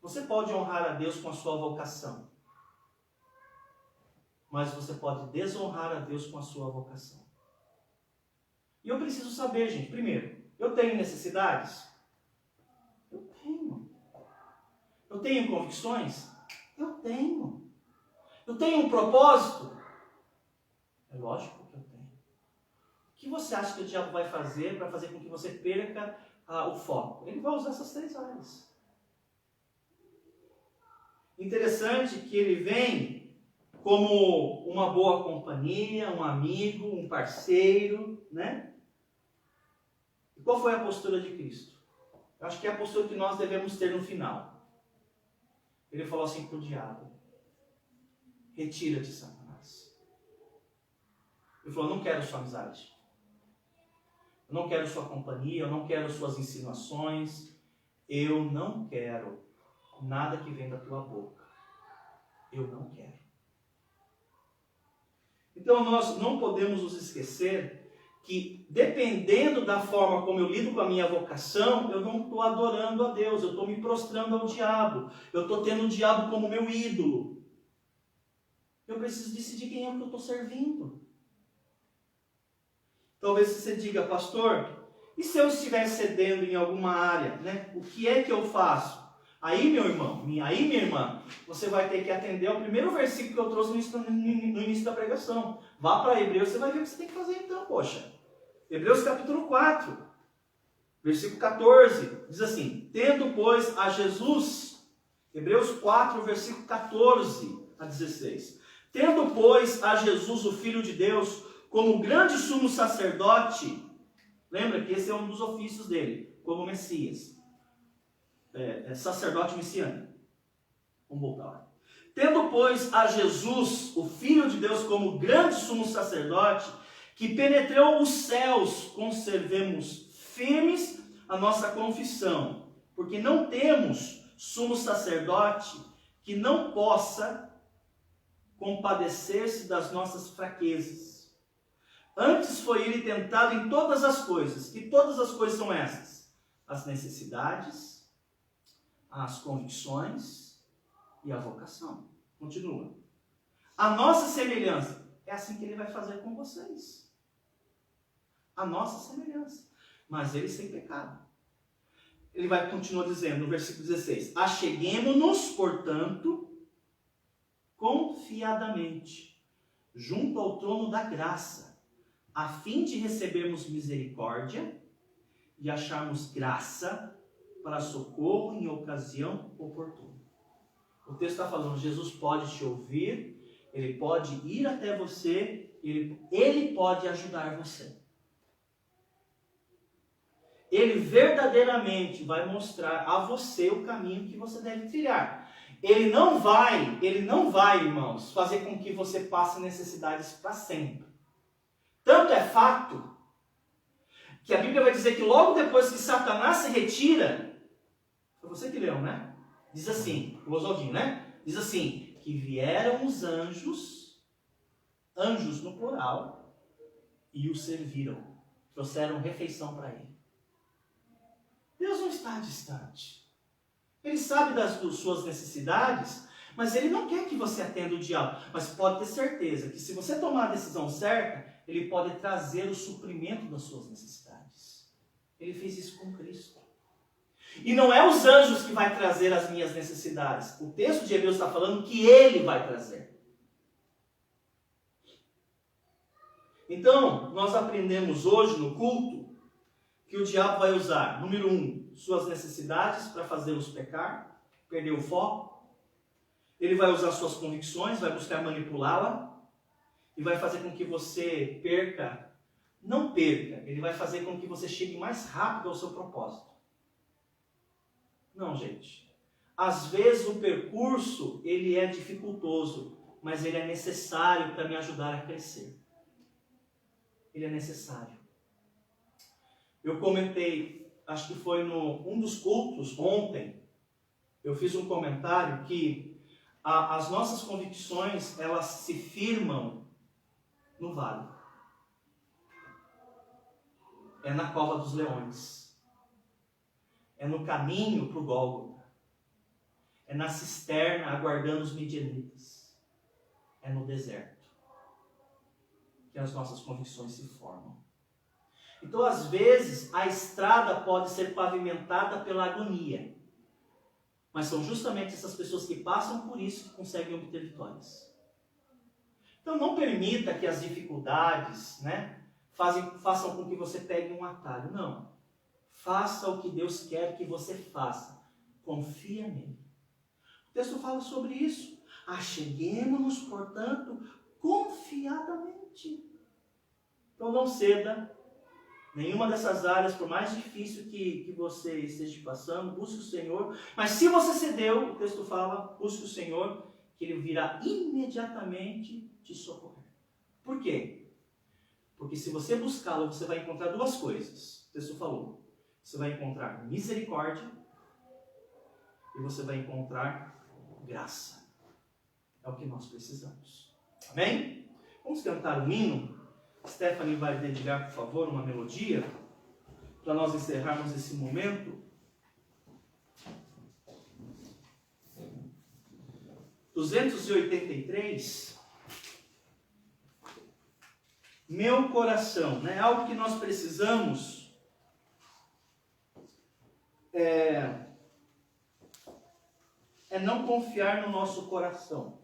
você pode honrar a Deus com a sua vocação. Mas você pode desonrar a Deus com a sua vocação. E eu preciso saber, gente, primeiro, eu tenho necessidades? Eu tenho. Eu tenho convicções? Eu tenho. Eu tenho um propósito? É lógico que eu tenho. O que você acha que o diabo vai fazer para fazer com que você perca o foco? Ele vai usar essas 3 áreas. Interessante que ele vem como uma boa companhia, um amigo, um parceiro, né? E qual foi a postura de Cristo? Eu acho que é a postura que nós devemos ter no final. Ele falou assim para o diabo: retira-te, Satanás. Ele falou: eu não quero sua amizade. Eu não quero sua companhia, eu não quero suas insinuações. Eu não quero nada que vem da tua boca. Eu não quero. Então nós não podemos nos esquecer que, dependendo da forma como eu lido com a minha vocação, eu não estou adorando a Deus, eu estou me prostrando ao diabo, eu estou tendo o diabo como meu ídolo. Eu preciso decidir quem é que eu estou servindo. Talvez você diga: pastor, e se eu estiver cedendo em alguma área, né? O que é que eu faço? Aí, meu irmão, aí, minha irmã, você vai ter que atender ao primeiro versículo que eu trouxe no início da pregação. Vá para Hebreus, você vai ver o que você tem que fazer então, poxa. Hebreus capítulo 4, versículo 14, diz assim: tendo, pois, a Jesus, Hebreus 4, versículo 14 a 16. Tendo, pois, a Jesus, o Filho de Deus, como grande sumo sacerdote, lembra que esse é um dos ofícios dele, como Messias. Sacerdote messiânico. Vamos voltar lá. Tendo, pois, a Jesus, o Filho de Deus, como grande sumo sacerdote, que penetrou os céus, conservemos firmes a nossa confissão, porque não temos sumo sacerdote que não possa compadecer-se das nossas fraquezas. Antes foi ele tentado em todas as coisas. Que todas as coisas são essas? As necessidades, as convicções e a vocação. Continua. A nossa semelhança. É assim que ele vai fazer com vocês. A nossa semelhança. Mas ele sem pecado. Ele vai continuar dizendo no versículo 16. Acheguemo-nos, portanto, confiadamente, junto ao trono da graça, a fim de recebermos misericórdia e acharmos graça para socorro em ocasião oportuna. O texto está falando, Jesus pode te ouvir, ele pode ir até você, ele pode ajudar você. Ele verdadeiramente vai mostrar a você o caminho que você deve trilhar. Ele não vai, irmãos, fazer com que você passe necessidades para sempre. Tanto é fato que a Bíblia vai dizer que logo depois que Satanás se retira, foi você que leu, né? Diz assim, o Oswaldinho, né? Diz assim, que vieram os anjos no plural, e o serviram, trouxeram refeição para ele. Deus não está distante. Ele sabe das suas necessidades, mas ele não quer que você atenda o diabo. Mas pode ter certeza que se você tomar a decisão certa, ele pode trazer o suprimento das suas necessidades. Ele fez isso com Cristo. E não é os anjos que vai trazer as minhas necessidades. O texto de Hebreus está falando que ele vai trazer. Então, nós aprendemos hoje no culto que o diabo vai usar, número 1, suas necessidades para fazê-los pecar, perder o foco. Ele vai usar suas convicções, vai buscar manipulá-la e vai fazer com que você não perca, ele vai fazer com que você chegue mais rápido ao seu propósito. Não, gente. Às vezes o percurso, ele é dificultoso, mas ele é necessário para me ajudar a crescer. Ele é necessário. Eu comentei, acho que foi um dos cultos ontem, eu fiz um comentário que as nossas convicções, elas se firmam no vale. É na cova dos leões. É no caminho para o Gólgota. É na cisterna aguardando os midianitas. É no deserto que as nossas convicções se formam. Então, às vezes, a estrada pode ser pavimentada pela agonia. Mas são justamente essas pessoas que passam por isso que conseguem obter vitórias. Então, não permita que as dificuldades, façam com que você pegue um atalho. Não. Faça o que Deus quer que você faça. Confia nele. O texto fala sobre isso. Acheguemo-nos, portanto, confiadamente. Então, não ceda. Nenhuma dessas áreas, por mais difícil que você esteja passando, busque o Senhor. Mas se você cedeu, o texto fala, busque o Senhor, que Ele virá imediatamente te socorrer. Por quê? Porque se você buscá-lo, você vai encontrar duas coisas. O texto falou. Você vai encontrar misericórdia e você vai encontrar graça. É o que nós precisamos. Amém? Vamos cantar um hino. Stephanie vai dedicar, por favor, uma melodia para nós encerrarmos esse momento. 283. Meu coração, né? Algo que nós precisamos é não confiar no nosso coração.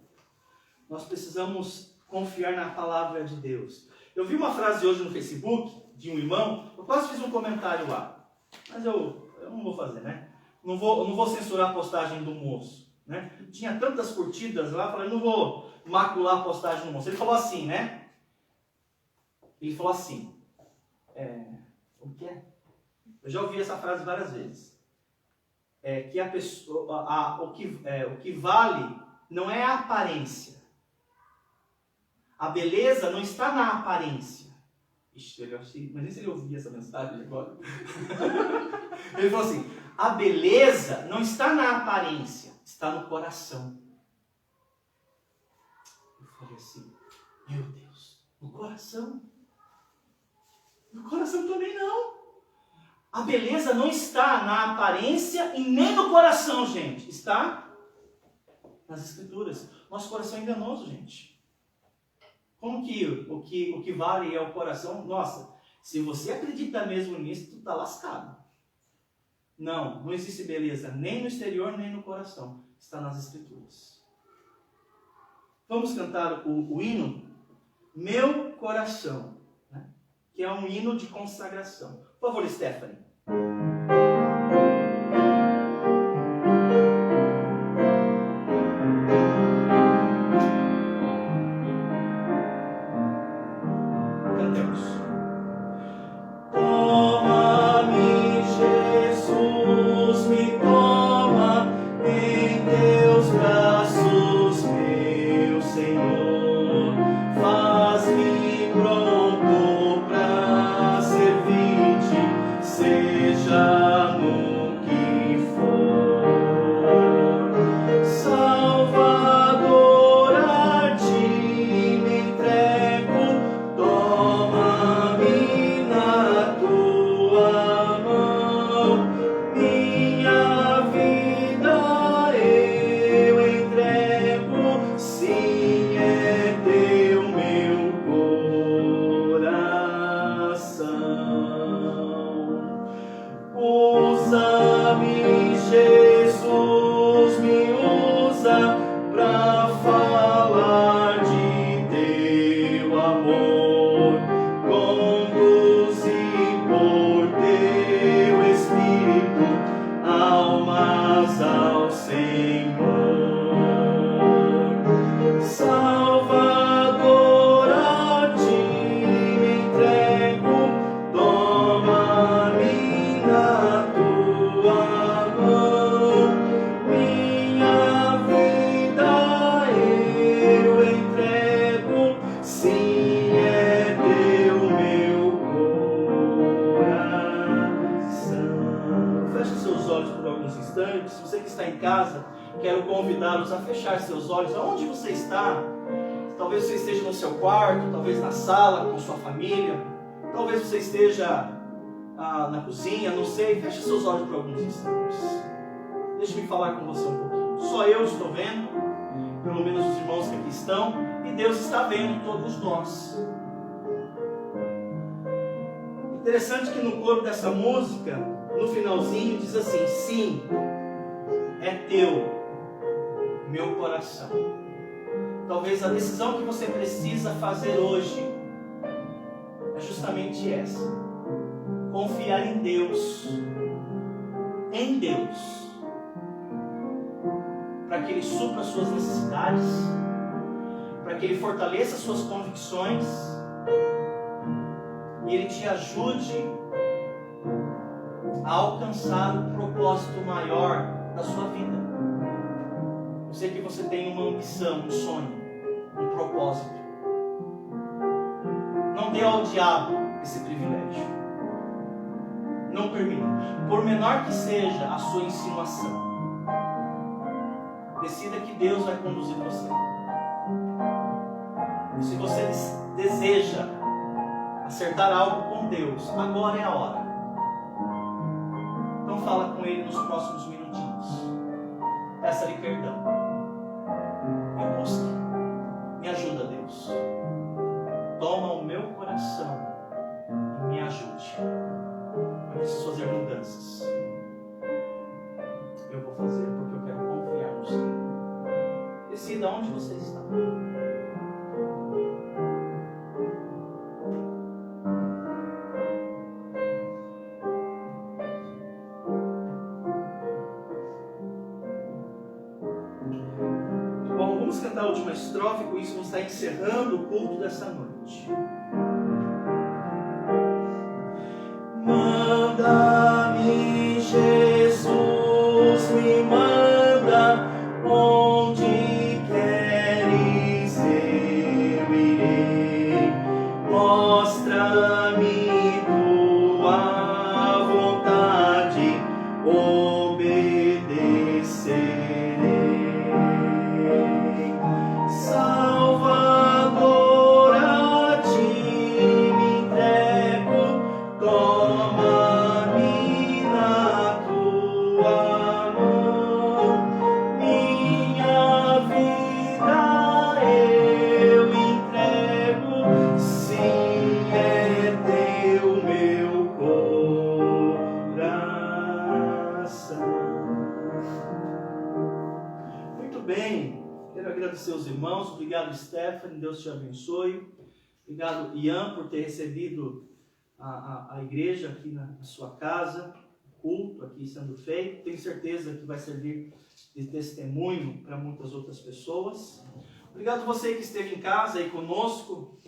Nós precisamos confiar na palavra de Deus. Eu vi uma frase hoje no Facebook de um irmão, eu quase fiz um comentário lá, mas eu não vou fazer, né? Eu não vou censurar a postagem do moço, né? Tinha tantas curtidas lá, eu falei, não vou macular a postagem do moço. Ele falou assim, né? Ele falou assim, o que é? Eu já ouvi essa frase várias vezes. Que a pessoa, o que vale não é a aparência. A beleza não está na aparência, Ixi, eu achei, mas nem se ele ouvia essa mensagem agora. Ele falou assim, a beleza não está na aparência, está no coração. Eu falei assim, meu Deus, no coração? No coração também não. A beleza não está na aparência e nem no coração, gente. Está nas Escrituras. Nosso coração é enganoso, gente. Como que o que vale é o coração? Nossa, se você acredita mesmo nisso, tu tá lascado. Não existe beleza nem no exterior, nem no coração. Está nas Escrituras. Vamos cantar o hino Meu Coração, né? Que é um hino de consagração. Por favor, Stephanie. Cantemos. Toma-me, Jesus, me toma em teus braços, meu Senhor. Faz-me pronto para servir-te, seja no que for. Salvador, a ti me entrego, toma-me na tua mão, minha vida eu entrego, sim, é teu meu coração. Usa-me, Jesus, me usa pra falar de teu amor, conduzir por teu Espírito almas ao Senhor. Salvador, a ti me entrego, toma-me na tua mão, minha vida eu entrego, sim, é teu meu coração. Feche seus olhos por alguns instantes. Você que está em casa, quero convidá-los a fechar seus olhos. Aonde você está? Talvez você esteja no seu quarto, talvez na sala com sua família, talvez você esteja na cozinha, não sei. Feche seus olhos por alguns instantes. Deixe-me falar com você um pouquinho. Só eu estou vendo, pelo menos os irmãos que aqui estão, e Deus está vendo todos nós. Interessante que no coro dessa música, no finalzinho, diz assim: sim, é teu, meu coração. Talvez a decisão que você precisa fazer hoje é justamente essa: confiar em Deus, para que Ele supra as suas necessidades, para que Ele fortaleça as suas convicções e Ele te ajude a alcançar o propósito maior da sua vida. Eu sei que você tem uma ambição, um sonho, um propósito. Não dê ao diabo esse privilégio. Não permita. Por menor que seja a sua insinuação, decida que Deus vai conduzir você. Se você deseja acertar algo com Deus, agora é a hora. Então fala com Ele nos próximos minutinhos. Peça-lhe perdão. Me busque. Me ajuda, Deus. Toma o meu coração e me ajude. Eu preciso fazer mudanças. Eu vou fazer porque eu quero confiar no Senhor. Decida onde você está. Bom, vamos cantar a última estrofe, com isso vamos estar encerrando o culto dessa noite. Manda-me, Jesus, me manda, onde queres eu irei. Mostra-me agradecer os irmãos. Obrigado, Stephanie. Deus te abençoe. Obrigado, Ian, por ter recebido a igreja aqui na sua casa. Culto aqui sendo feito. Tenho certeza que vai servir de testemunho para muitas outras pessoas. Obrigado a você que esteve em casa aí conosco,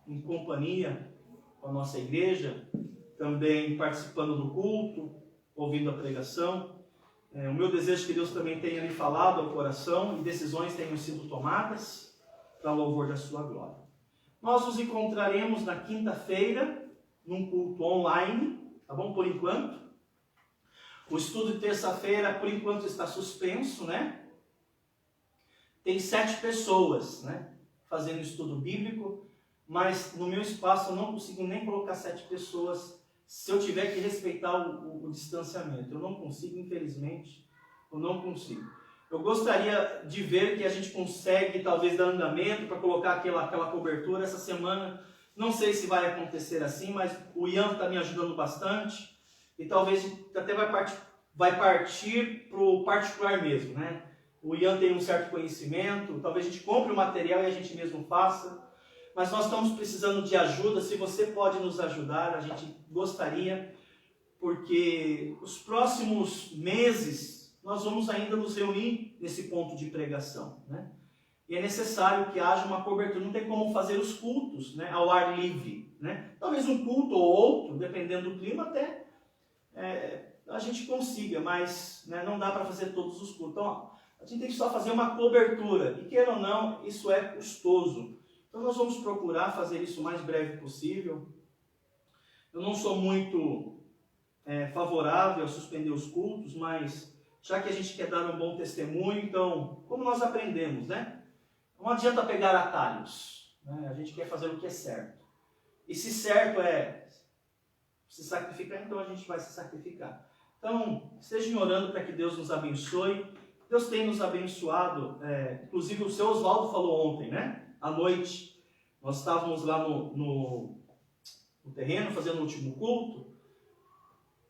em companhia com a nossa igreja, também participando do culto, ouvindo a pregação. O meu desejo é que Deus também tenha lhe falado ao coração e decisões tenham sido tomadas para louvor da sua glória. Nós nos encontraremos na quinta-feira, num culto online, tá bom? Por enquanto. O estudo de terça-feira, por enquanto, está suspenso, né? Tem 7 pessoas, né, fazendo estudo bíblico, mas no meu espaço eu não consigo nem colocar 7 pessoas se eu tiver que respeitar o distanciamento. Eu não consigo, infelizmente, eu não consigo. Eu gostaria de ver que a gente consegue, talvez, dar andamento para colocar aquela cobertura essa semana. Não sei se vai acontecer assim, mas o Ian está me ajudando bastante e talvez até vai partir para o particular mesmo, né? O Ian tem um certo conhecimento, talvez a gente compre o material e a gente mesmo faça. Mas nós estamos precisando de ajuda. Se você pode nos ajudar, a gente gostaria, porque os próximos meses nós vamos ainda nos reunir nesse ponto de pregação, né? E é necessário que haja uma cobertura. Não tem como fazer os cultos, né, ao ar livre, né? Talvez um culto ou outro, dependendo do clima, até a gente consiga, mas, né, não dá para fazer todos os cultos. Então, a gente tem que só fazer uma cobertura. E queira ou não, isso é custoso. Então nós vamos procurar fazer isso o mais breve possível. Eu não sou muito favorável a suspender os cultos, mas já que a gente quer dar um bom testemunho, então, como nós aprendemos, né? Não adianta pegar atalhos, né? A gente quer fazer o que é certo. E se certo é se sacrificar, então a gente vai se sacrificar. Então, estejam orando para que Deus nos abençoe. Deus tem nos abençoado, inclusive o seu Oswaldo falou ontem, né? À noite, nós estávamos lá no terreno, fazendo o último culto,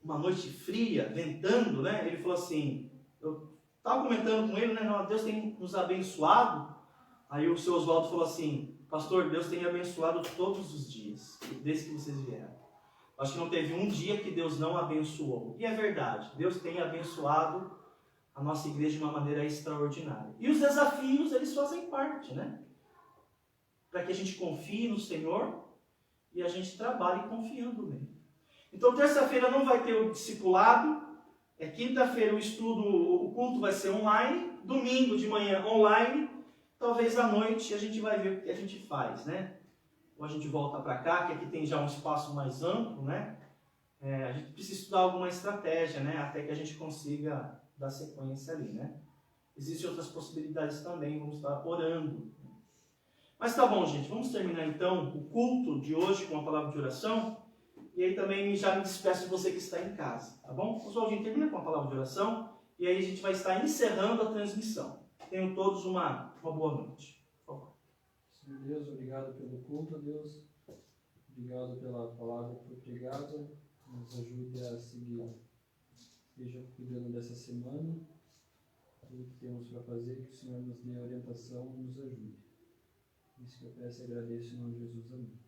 uma noite fria, ventando, né? Ele falou assim, eu estava comentando com ele, né? Deus tem nos abençoado. Aí o seu Oswaldo falou assim, pastor, Deus tem abençoado todos os dias, desde que vocês vieram. Acho que não teve um dia que Deus não abençoou. E é verdade, Deus tem abençoado a nossa igreja de uma maneira extraordinária. E os desafios, eles fazem parte, né? Para que a gente confie no Senhor e a gente trabalhe confiando nele. Então, terça-feira não vai ter o discipulado. Quinta-feira o estudo, o culto vai ser online. Domingo de manhã online. Talvez à noite a gente vai ver o que a gente faz, né? Ou a gente volta para cá, que aqui tem já um espaço mais amplo, né? A gente precisa estudar alguma estratégia, né? Até que a gente consiga dar sequência ali, né? Existem outras possibilidades também, vamos estar orando. Mas tá bom, gente, vamos terminar então o culto de hoje com a palavra de oração. E aí também já me despeço de você que está em casa, tá bom? Oswaldinho, termina com a palavra de oração e aí a gente vai estar encerrando a transmissão. Tenham todos uma boa noite. Por favor. Senhor Deus, obrigado pelo culto, Deus. Obrigado pela palavra que foi pregada. Nos ajude a seguir. Esteja cuidando dessa semana. Tudo que temos para fazer, que o Senhor nos dê orientação e nos ajude. Isso que eu peço e agradeço em nome de Jesus. Amém.